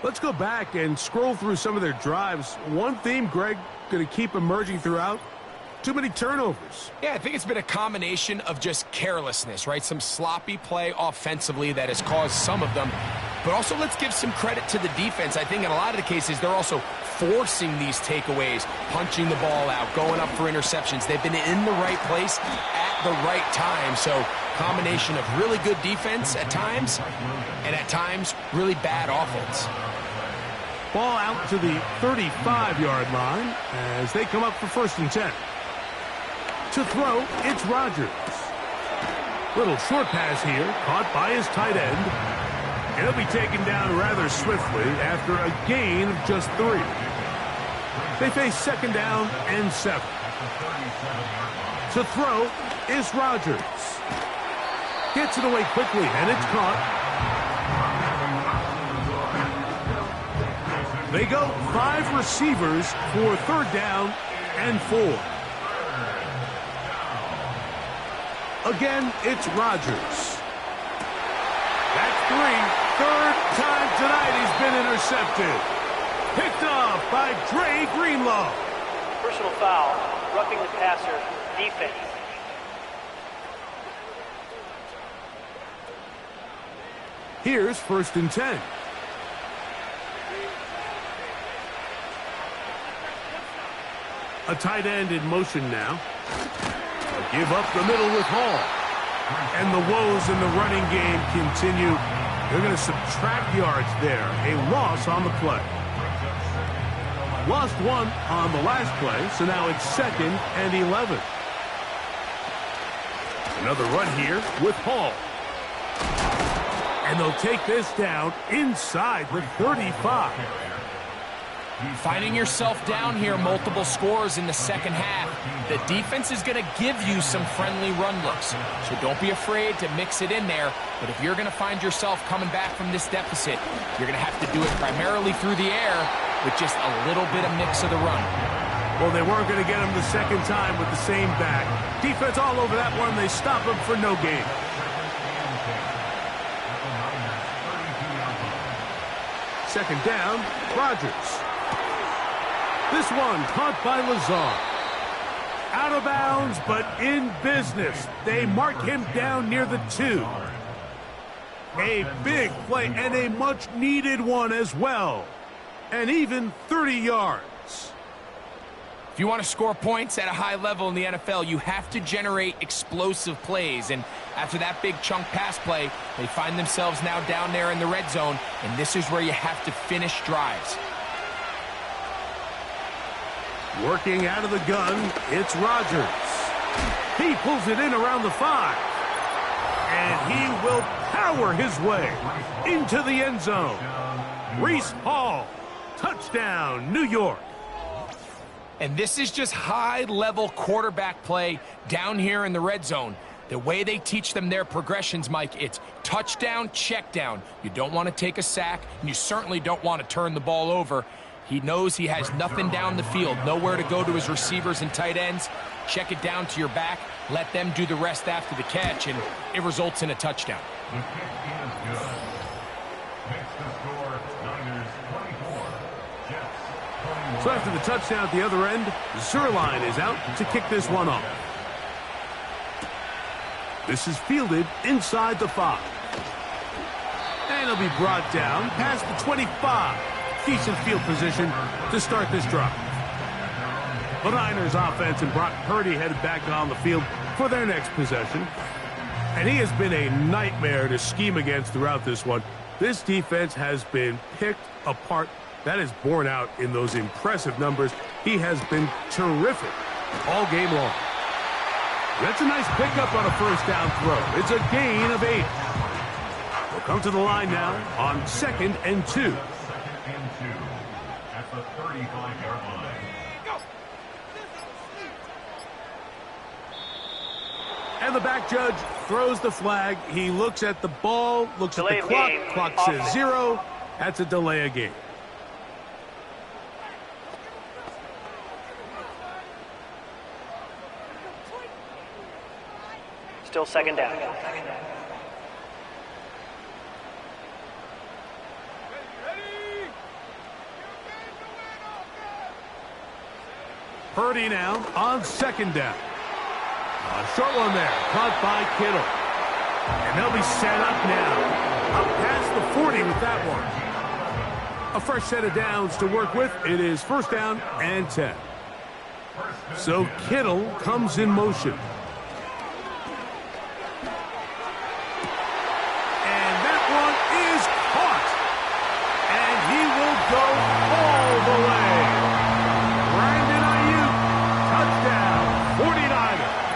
Let's go back and scroll through some of their drives. One theme, Greg, going to keep emerging throughout. Too many turnovers. Yeah, I think it's been a combination of just carelessness, right? Some sloppy play offensively that has caused some of them. But also, let's give some credit to the defense. I think in a lot of the cases, they're also forcing these takeaways, punching the ball out, going up for interceptions. They've been in the right place at the right time. So, combination of really good defense at times, and at times, really bad offense. Ball out to the 35-yard line as they come up for 1st and 10. To throw, it's Rodgers. Little short pass here, caught by his tight end. And he'll be taken down rather swiftly after a gain of just 3. They face 2nd down and 7. To throw is Rodgers. Gets it away quickly, and it's caught. They go 5 receivers for 3rd down and 4. Again, it's Rodgers. That's 3. 3rd time tonight he's been intercepted. Picked off by Dre Greenlaw. Personal foul, roughing the passer, defense. Here's 1st and 10. A tight end in motion now. Give up the middle with Hall. And the woes in the running game continue. They're going to subtract yards there. A loss on the play. Lost 1 on the last play, so now it's 2nd and 11. Another run here with Hall. And they'll take this down inside the 35. Finding yourself down here, multiple scores in the second half. The defense is going to give you some friendly run looks. So don't be afraid to mix it in there. But if you're going to find yourself coming back from this deficit, you're going to have to do it primarily through the air with just a little bit of mix of the run. Well, they weren't going to get him the second time with the same back. Defense all over that one. They stop him for no gain. Second down, Rodgers. This one caught by Lazard. Out of bounds, but in business. They mark him down near the 2. A big play and a much-needed one as well. And even 30 yards. If you want to score points at a high level in the NFL, you have to generate explosive plays. And after that big chunk pass play, they find themselves now down there in the red zone, and this is where you have to finish drives. Working out of the gun, it's Rodgers. He pulls it in around the 5. And he will power his way into the end zone. Breece Hall, touchdown, New York. And this is just high-level quarterback play down here in the red zone. The way they teach them their progressions, Mike, it's touchdown, check down. You don't want to take a sack, and you certainly don't want to turn the ball over. He knows he has nothing down the field, nowhere to go to his receivers and tight ends. Check it down to your back, let them do the rest after the catch, and it results in a touchdown. The kick is good. Makes the score Niners 24, Jets 21. So after the touchdown at the other end, Zuerlein is out to kick this one off. This is fielded inside the 5. And it'll be brought down past the 25. Decent field position to start this drive. The Niners offense and Brock Purdy headed back on the field for their next possession. And he has been a nightmare to scheme against throughout this one. This defense has been picked apart. That is borne out in those impressive numbers. He has been terrific all game long. That's a nice pickup on a first down throw. It's a gain of 8. We'll come to the line now on 2nd and 2. At the 35-yard line. And the back judge throws the flag. He looks at the ball, looks at the clock. Clock says 0. That's a delay of game. Still second down. Purdy now on 2nd down. A short one there, caught by Kittle. And they'll be set up now. Up past the 40 with that one. A fresh set of downs to work with. It is 1st down and 10. So Kittle comes in motion. And that one is caught. And he will go all the way. Brandon Ayuk, touchdown, 49ers.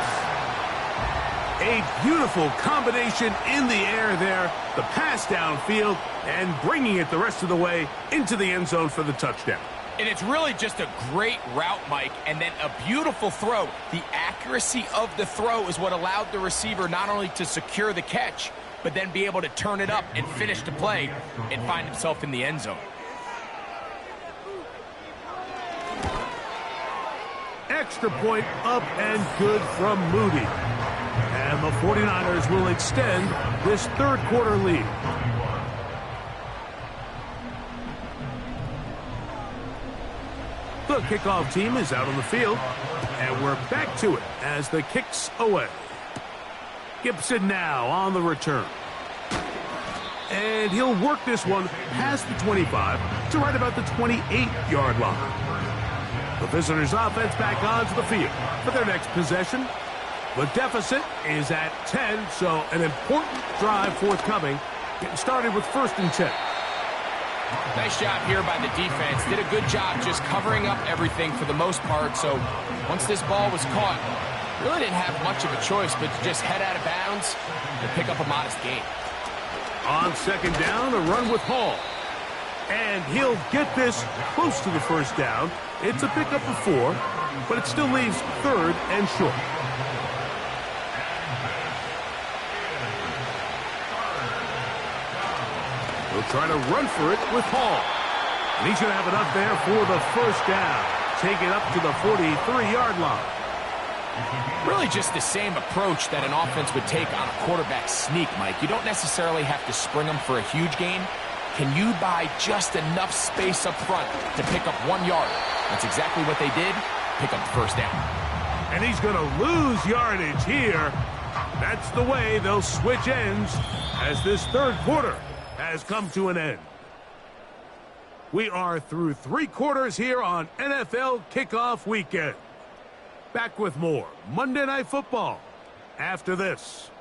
A beautiful combination in the air there. The pass downfield and bringing it the rest of the way into the end zone for the touchdown. And it's really just a great route, Mike, and then a beautiful throw. The accuracy of the throw is what allowed the receiver not only to secure the catch, but then be able to turn it up and finish the play and find himself in the end zone. Extra point up and good from Moody. And the 49ers will extend this 3rd quarter lead. The kickoff team is out on the field, and we're back to it as the kick's away. Gibson now on the return. And he'll work this one past the 25 to right about the 28-yard line. The visitors' offense back onto the field for their next possession. The deficit is at 10, so an important drive forthcoming. Getting started with 1st and 10. Nice job here by the defense. Did a good job just covering up everything for the most part. So once this ball was caught, really didn't have much of a choice but to just head out of bounds and pick up a modest gain. On 2nd down, a run with Hall. And he'll get this close to the 1st down. It's a pickup of 4, but it still leaves 3rd and short. He'll try to run for it with Hall. And he's going to have enough there for the 1st down. Take it up to the 43-yard line. Really just the same approach that an offense would take on a quarterback sneak, Mike. You don't necessarily have to spring them for a huge gain. Can you buy just enough space up front to pick up 1 yard? That's exactly what they did. Pick up the 1st down. And he's going to lose yardage here. That's the way they'll switch ends as this 3rd quarter has come to an end. We are through 3 quarters here on NFL Kickoff Weekend. Back with more Monday Night Football after this.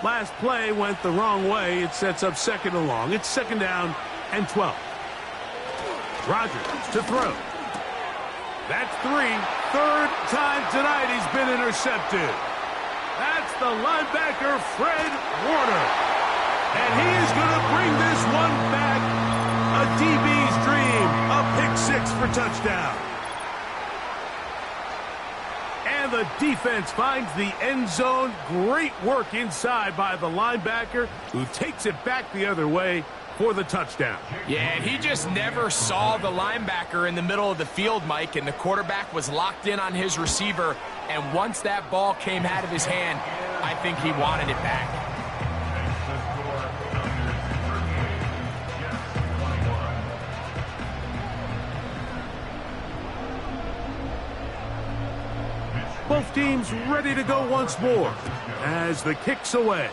Last play went the wrong way. It sets up 2nd and long. It's 2nd down and 12. Rodgers to throw. That's 3. 3rd time tonight he's been intercepted. That's the linebacker, Fred Warner. And he is going to bring this one back. A DB's dream. A pick 6 for touchdown. And the defense finds the end zone. Great work inside by the linebacker, who takes it back the other way for the touchdown. Yeah, and he just never saw the linebacker in the middle of the field, Mike, and the quarterback was locked in on his receiver, and once that ball came out of his hand, I think he wanted it back. Both teams ready to go once more as the kick's away.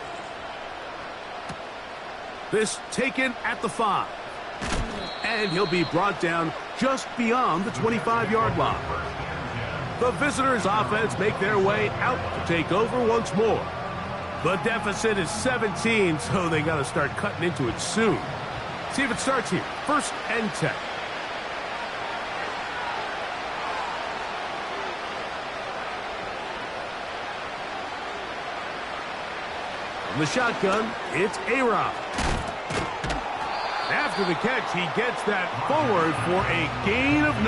This taken at the 5. And he'll be brought down just beyond the 25-yard line. The visitors' offense make their way out to take over once more. The deficit is 17, so they got to start cutting into it soon. See if it starts here. 1st and 10. From the shotgun, it's A-Rod. After the catch, he gets that forward for a gain of 9.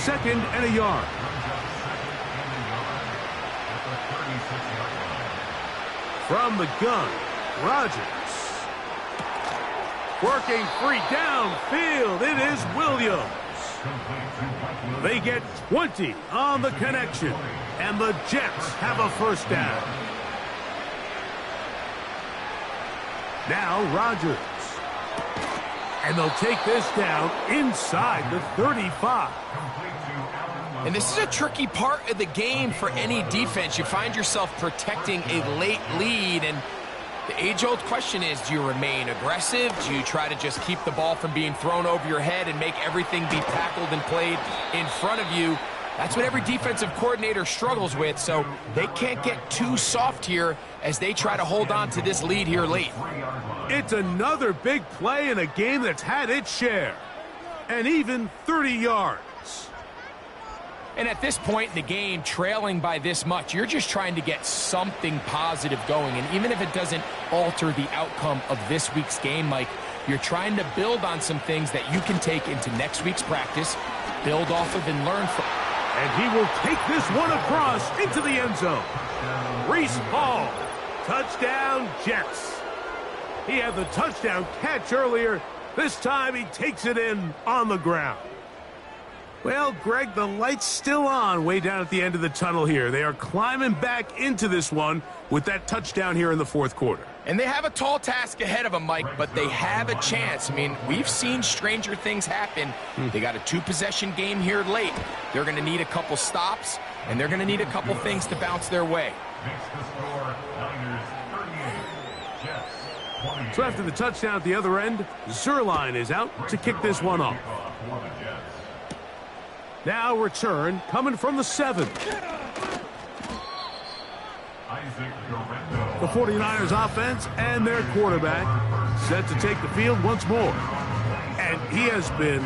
2nd and a yard. From the gun, Rodgers. Working free downfield, it is Williams. They get 20 on the connection, and the Jets have a 1st down. Now Rodgers. And they'll take this down inside the 35. And this is a tricky part of the game for any defense. You find yourself protecting a late lead, and the age-old question is, do you remain aggressive? Do you try to just keep the ball from being thrown over your head and make everything be tackled and played in front of you? That's what every defensive coordinator struggles with, so they can't get too soft here as they try to hold on to this lead here late. It's another big play in a game that's had its share. And even 30 yards. And at this point in the game, trailing by this much, you're just trying to get something positive going. And even if it doesn't alter the outcome of this week's game, Mike, you're trying to build on some things that you can take into next week's practice, build off of and learn from. And he will take this one across into the end zone. Breece Hall, touchdown Jets. He had the touchdown catch earlier. This time he takes it in on the ground. Well, Greg, the light's still on way down at the end of the tunnel here. They are climbing back into this one with that touchdown here in the 4th quarter. And they have a tall task ahead of them, Mike, but they have a chance. I mean, we've seen stranger things happen. They got a 2-possession game here late. They're going to need a couple stops, and they're going to need a couple things to bounce their way. So after the touchdown at the other end, Zuerlein is out to kick this one off. Now return coming from the 7. The 49ers offense and their quarterback set to take the field once more. And he has been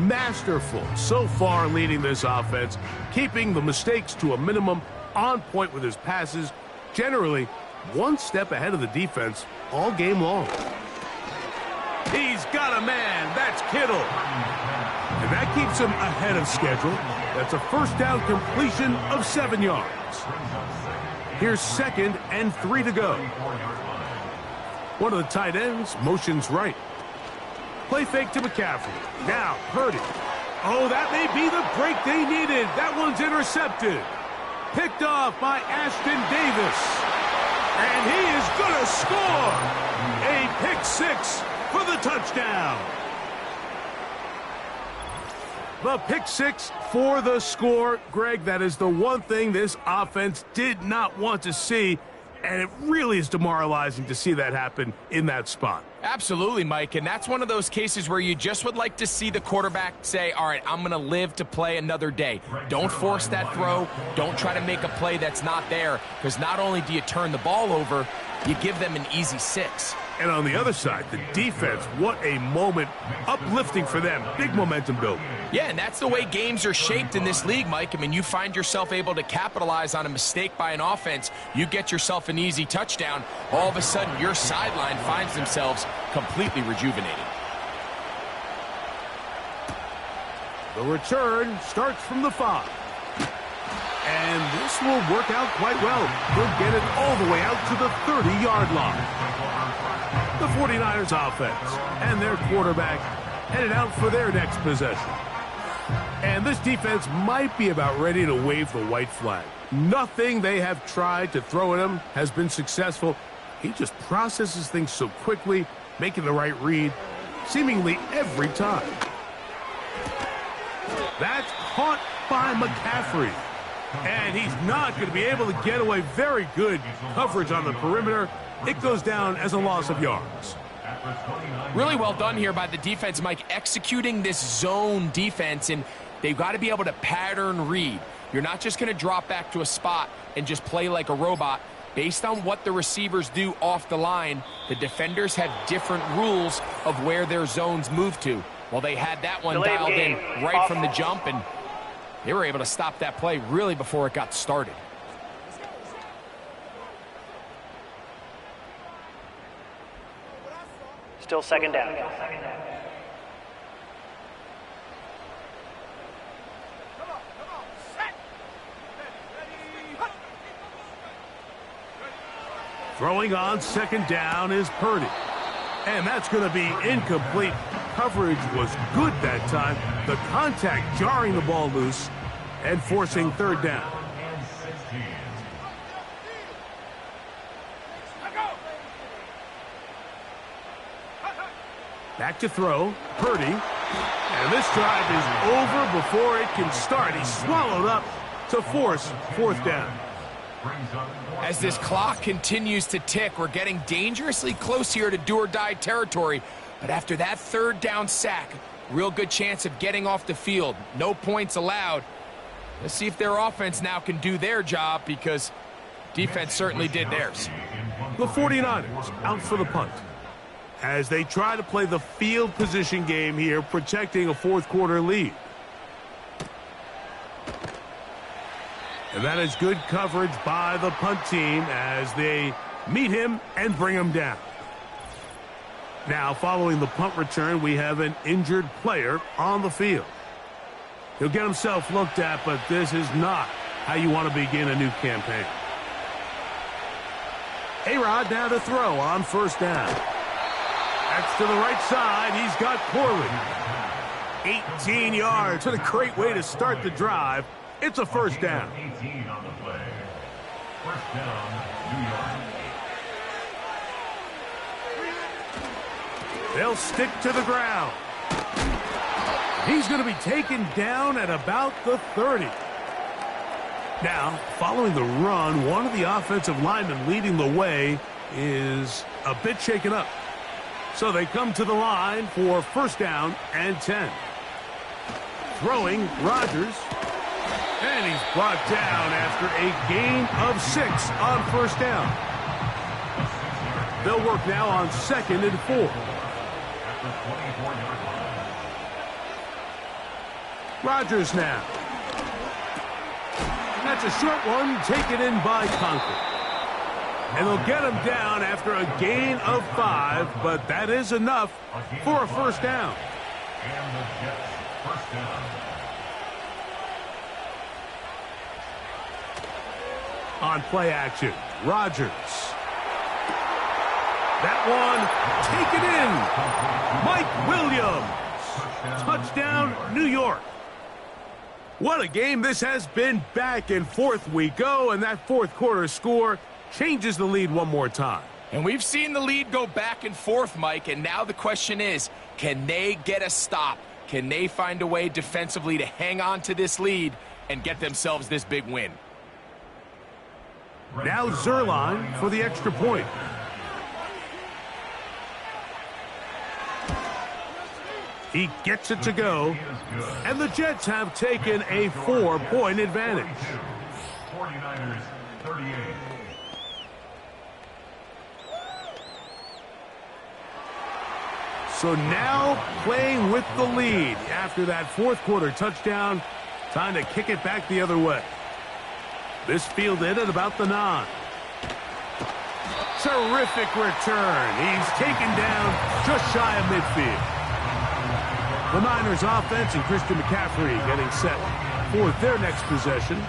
masterful so far leading this offense, keeping the mistakes to a minimum, on point with his passes, generally one step ahead of the defense all game long. He's got a man. That's Kittle. And that keeps him ahead of schedule. That's a 1st down completion of 7 yards. Here's 2nd and 3 to go. One of the tight ends motions right. Play fake to McCaffrey. Now Purdy. Oh, that may be the break they needed. That one's intercepted. Picked off by Ashton Davis. And he is going to score. A pick 6 for the touchdown. The pick six for the score. Greg, that is the one thing this offense did not want to see, and it really is demoralizing to see that happen in that spot. Absolutely, Mike, and that's one of those cases where you just would like to see the quarterback say, all right, I'm going to live to play another day. Don't force that throw. Don't try to make a play that's not there, because not only do you turn the ball over, you give them an easy 6. And on the other side, the defense, what a moment, uplifting for them, big momentum building. Yeah, and that's the way games are shaped in this league, Mike. I mean, you find yourself able to capitalize on a mistake by an offense, you get yourself an easy touchdown, all of a sudden your sideline finds themselves completely rejuvenated. The return starts from the 5. And this will work out quite well. He'll get it all the way out to the 30-yard line. The 49ers offense and their quarterback headed out for their next possession. And this defense might be about ready to wave the white flag. Nothing they have tried to throw at him has been successful. He just processes things so quickly, making the right read seemingly every time. That's caught by McCaffrey. And he's not going to be able to get away. Very good coverage on the perimeter. It goes down as a loss of yards. Really well done here by the defense, Mike, executing this zone defense, and they've got to be able to pattern read. You're not just going to drop back to a spot and just play like a robot. Based on what the receivers do off the line, the defenders have different rules of where their zones move to. Well, they had that one dialed in right from the jump, and they were able to stop that play really before it got started. Still second down. Throwing on second down is Purdy. And that's going to be incomplete. Coverage was good that time. The contact jarring the ball loose and forcing third down. Back to throw, Purdy. And this drive is over before it can start. He's swallowed up to force fourth down. As this clock continues to tick, we're getting dangerously close here to do-or-die territory. But after that third down sack, real good chance of getting off the field. No points allowed. Let's see if their offense now can do their job, because defense certainly did theirs. The 49ers out for the punt as they try to play the field position game here, protecting a fourth quarter lead. And that is good coverage by the punt team as they meet him and bring him down. Now, following the punt return, we have an injured player on the field. He'll get himself looked at, but this is not how you want to begin a new campaign. A-Rod now to throw on first down. That's to the right side. He's got Corley. 18 yards. What a great way to start the drive. It's a first down. 18 on the play. First down, New York. They'll stick to the ground. He's going to be taken down at about the 30. Now, following the run, one of the offensive linemen leading the way is a bit shaken up. So they come to the line for first down and 10. Throwing, Rodgers. And he's brought down after a gain of 6 on first down. They'll work now on 2nd and 4. Rodgers now. That's a short one taken in by Conklin. And they'll get him down after a gain of 5, but that is enough for a first down. And the Jets first down. On play action, Rodgers. That one taken in. Mike Williams. Touchdown, New York. What a game this has been. Back and forth we go, and that fourth quarter score changes the lead one more time. And we've seen the lead go back and forth, Mike, and now the question is, can they get a stop? Can they find a way defensively to hang on to this lead and get themselves this big win? Now Zuerlein for the extra point. He gets it to go, and the Jets have taken a 4-point advantage. 49ers 38. So now playing with the lead after that fourth quarter touchdown, time to kick it back the other way. This fielded at about the 9. Terrific return. He's taken down just shy of midfield. The Niners offense and Christian McCaffrey getting set for their next possession.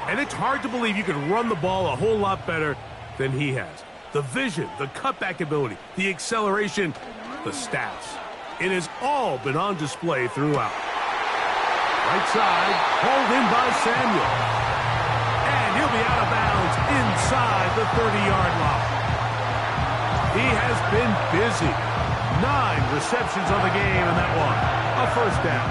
And it's hard to believe you can run the ball a whole lot better than he has. The vision, the cutback ability, the acceleration, the stats. It has all been on display throughout. Right side, pulled in by Samuel. And he'll be out of bounds inside the 30-yard line. He has been busy. 9 receptions on the game, and that one, a first down.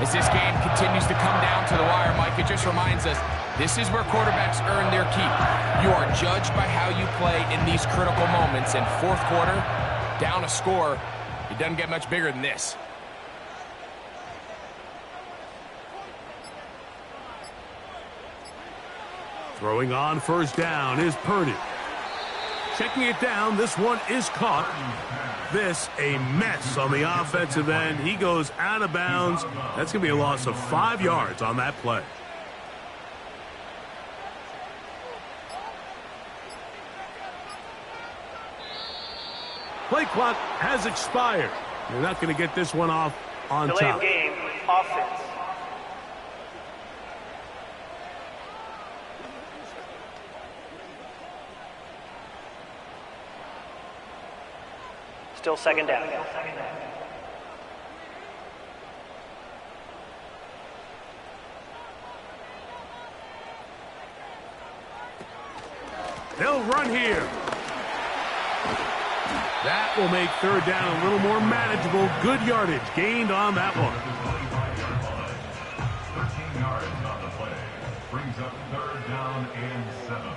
As this game continues to come down to the wire, Mike, it just reminds us this is where quarterbacks earn their keep. You are judged by how you play in these critical moments. And fourth quarter, down a score, it doesn't get much bigger than this. Throwing on first down is Purdy. Checking it down, this one is caught. This a mess on the offensive end. He goes out of bounds. That's going to be a loss of 5 yards on that play. Play clock has expired. They're not going to get this one off on Delay top. of game, offense. Still second down. They'll run here. That will make third down a little more manageable. Good yardage gained on that one. 13 yards on the play. Brings up third down and 7.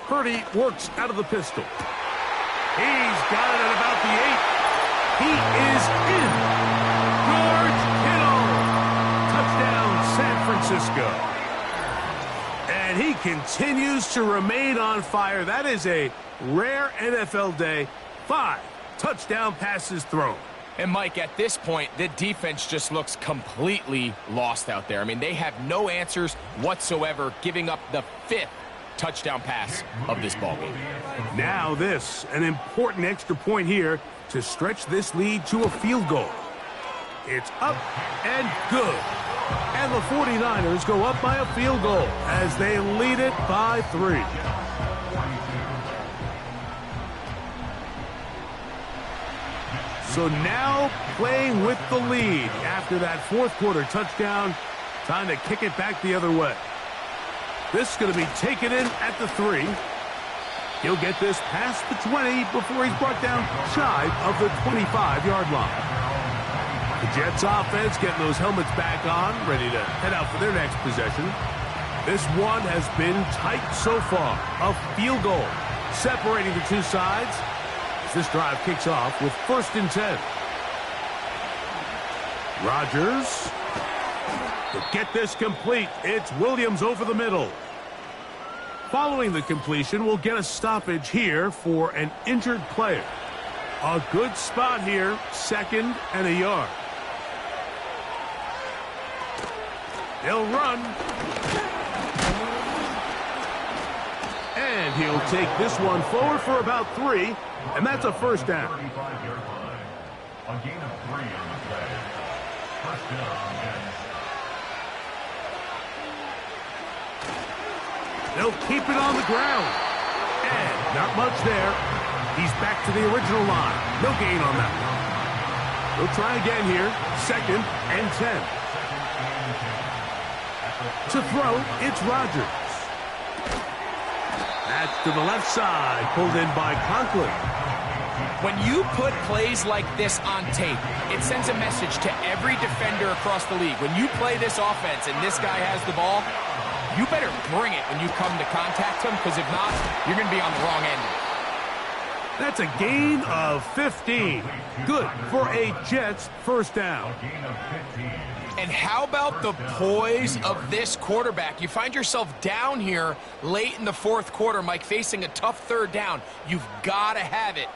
Purdy works out of the pistol. He's got it at about the 8. He is in. George Kittle. Touchdown, San Francisco. And he continues to remain on fire. That is a rare NFL day. 5 touchdown passes thrown. And, Mike, at this point, the defense just looks completely lost out there. I mean, they have no answers whatsoever, giving up the 5th touchdown pass of this ballgame. Now this, an important extra point here to stretch this lead to a field goal. It's up and good. And the 49ers go up by a field goal as they lead it by 3. So now playing with the lead after that fourth quarter touchdown, time to kick it back the other way. This is going to be taken in at the 3. He'll get this past the 20 before he's brought down shy of the 25-yard line. The Jets offense getting those helmets back on, ready to head out for their next possession. This one has been tight so far. A field goal separating the two sides as this drive kicks off with 1st and 10. Rodgers to get this complete. It's Williams over the middle. Following the completion, we'll get a stoppage here for an injured player. A good spot here, 2nd and a yard. They'll run. And he'll take this one forward for about 3, and that's a first down. 35-yard line. A gain of 3 on the play. First down and They'll keep it on the ground. And not much there. He's back to the original line. No gain on that one. They'll try again here. 2nd and 10. To throw, it's Rodgers. That's to the left side, pulled in by Conklin. When you put plays like this on tape, it sends a message to every defender across the league. When you play this offense and this guy has the ball, you better bring it when you come to contact him, because if not, you're going to be on the wrong end. That's a gain of 15. Good for a Jets first down. And how about the poise of this quarterback? You find yourself down here late in the fourth quarter, Mike, facing a tough third down. You've got to have it.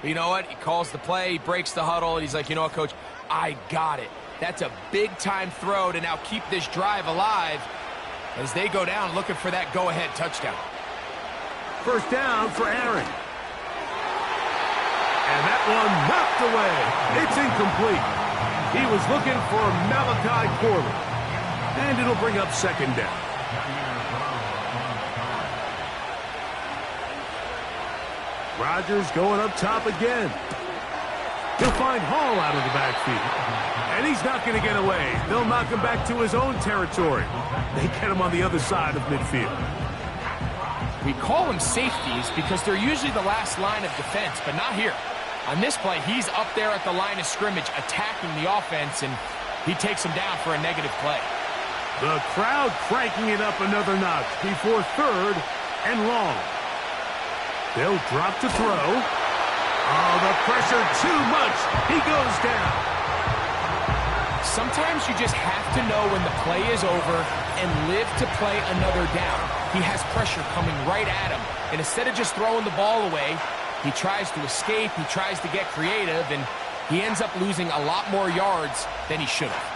You know what? He calls the play, he breaks the huddle, and he's like, you know what, Coach? I got it. That's a big-time throw to now keep this drive alive as they go down looking for that go-ahead touchdown. First down for Aaron. And that one knocked away. It's incomplete. He was looking for Malachi Corley. And it'll bring up second down. Rodgers going up top again. He'll find Hall out of the backfield. And he's not going to get away. They'll knock him back to his own territory. They get him on the other side of midfield. We call them safeties because they're usually the last line of defense, but not here. On this play, he's up there at the line of scrimmage attacking the offense, and he takes him down for a negative play. The crowd cranking it up another notch before third and long. They'll drop to throw. Oh, the pressure too much. He goes down. Sometimes you just have to know when the play is over and live to play another down. He has pressure coming right at him, and instead of just throwing the ball away, he tries to escape, he tries to get creative, and he ends up losing a lot more yards than he should have.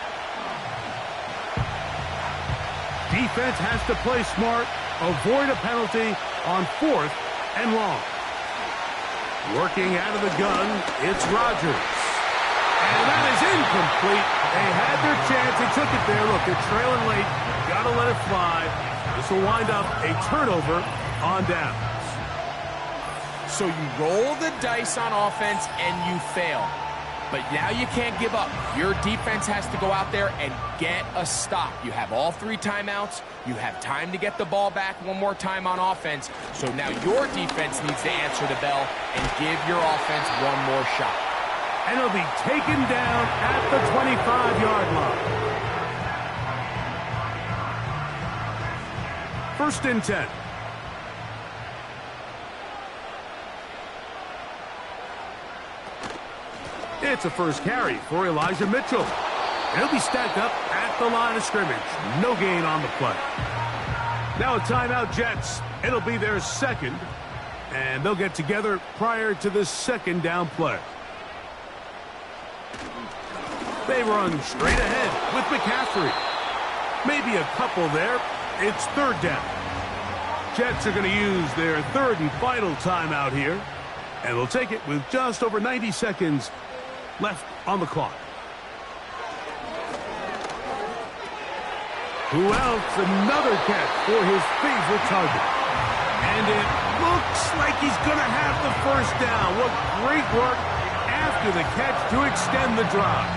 Defense has to play smart, avoid a penalty on fourth and long. Working out of the gun, it's Rodgers. And that is incomplete. They had their chance, they took it there. Look, they're trailing late, gotta let it fly. This will wind up a turnover on downs. So you roll the dice on offense and you fail. But now you can't give up. Your defense has to go out there and get a stop. You have all 3 timeouts. You have time to get the ball back one more time on offense. So now your defense needs to answer the bell and give your offense one more shot. And he'll be taken down at the 25-yard line. First and 10. It's a first carry for Elijah Mitchell. And he'll be stacked up at the line of scrimmage. No gain on the play. Now a timeout, Jets. It'll be their second. And they'll get together prior to the second down play. They run straight ahead with McCaffrey. Maybe a couple there. It's third down. Jets are going to use their third and final timeout here. And they'll take it with just over 90 seconds left on the clock. Who else? Another catch for his favorite target. And it looks like he's going to have the first down. What great work after the catch to extend the drive.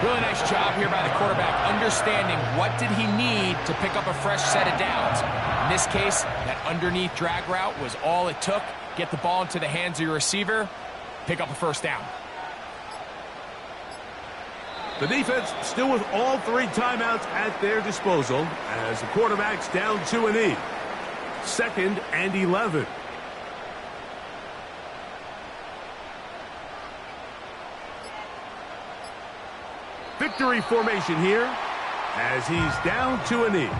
Really nice job here by the quarterback, understanding what did he need to pick up a fresh set of downs. In this case, that underneath drag route was all it took. Get the ball into the hands of your receiver, pick up a first down. The defense still with all 3 timeouts at their disposal as the quarterback's down 2-8. Second and 11. Victory formation here as he's down 2-8.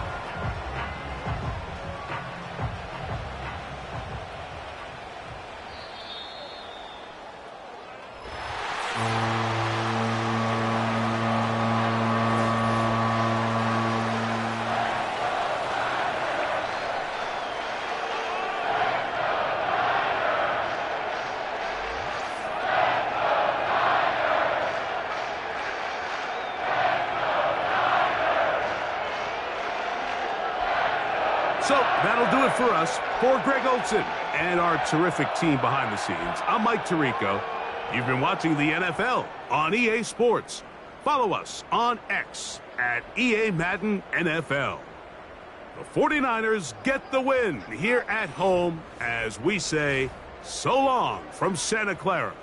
So that'll do it for us. For Greg Olsen and our terrific team behind the scenes, I'm Mike Tirico. You've been watching the NFL on EA Sports. Follow us on X at EA Madden NFL. The 49ers get the win here at home as we say so long from Santa Clara.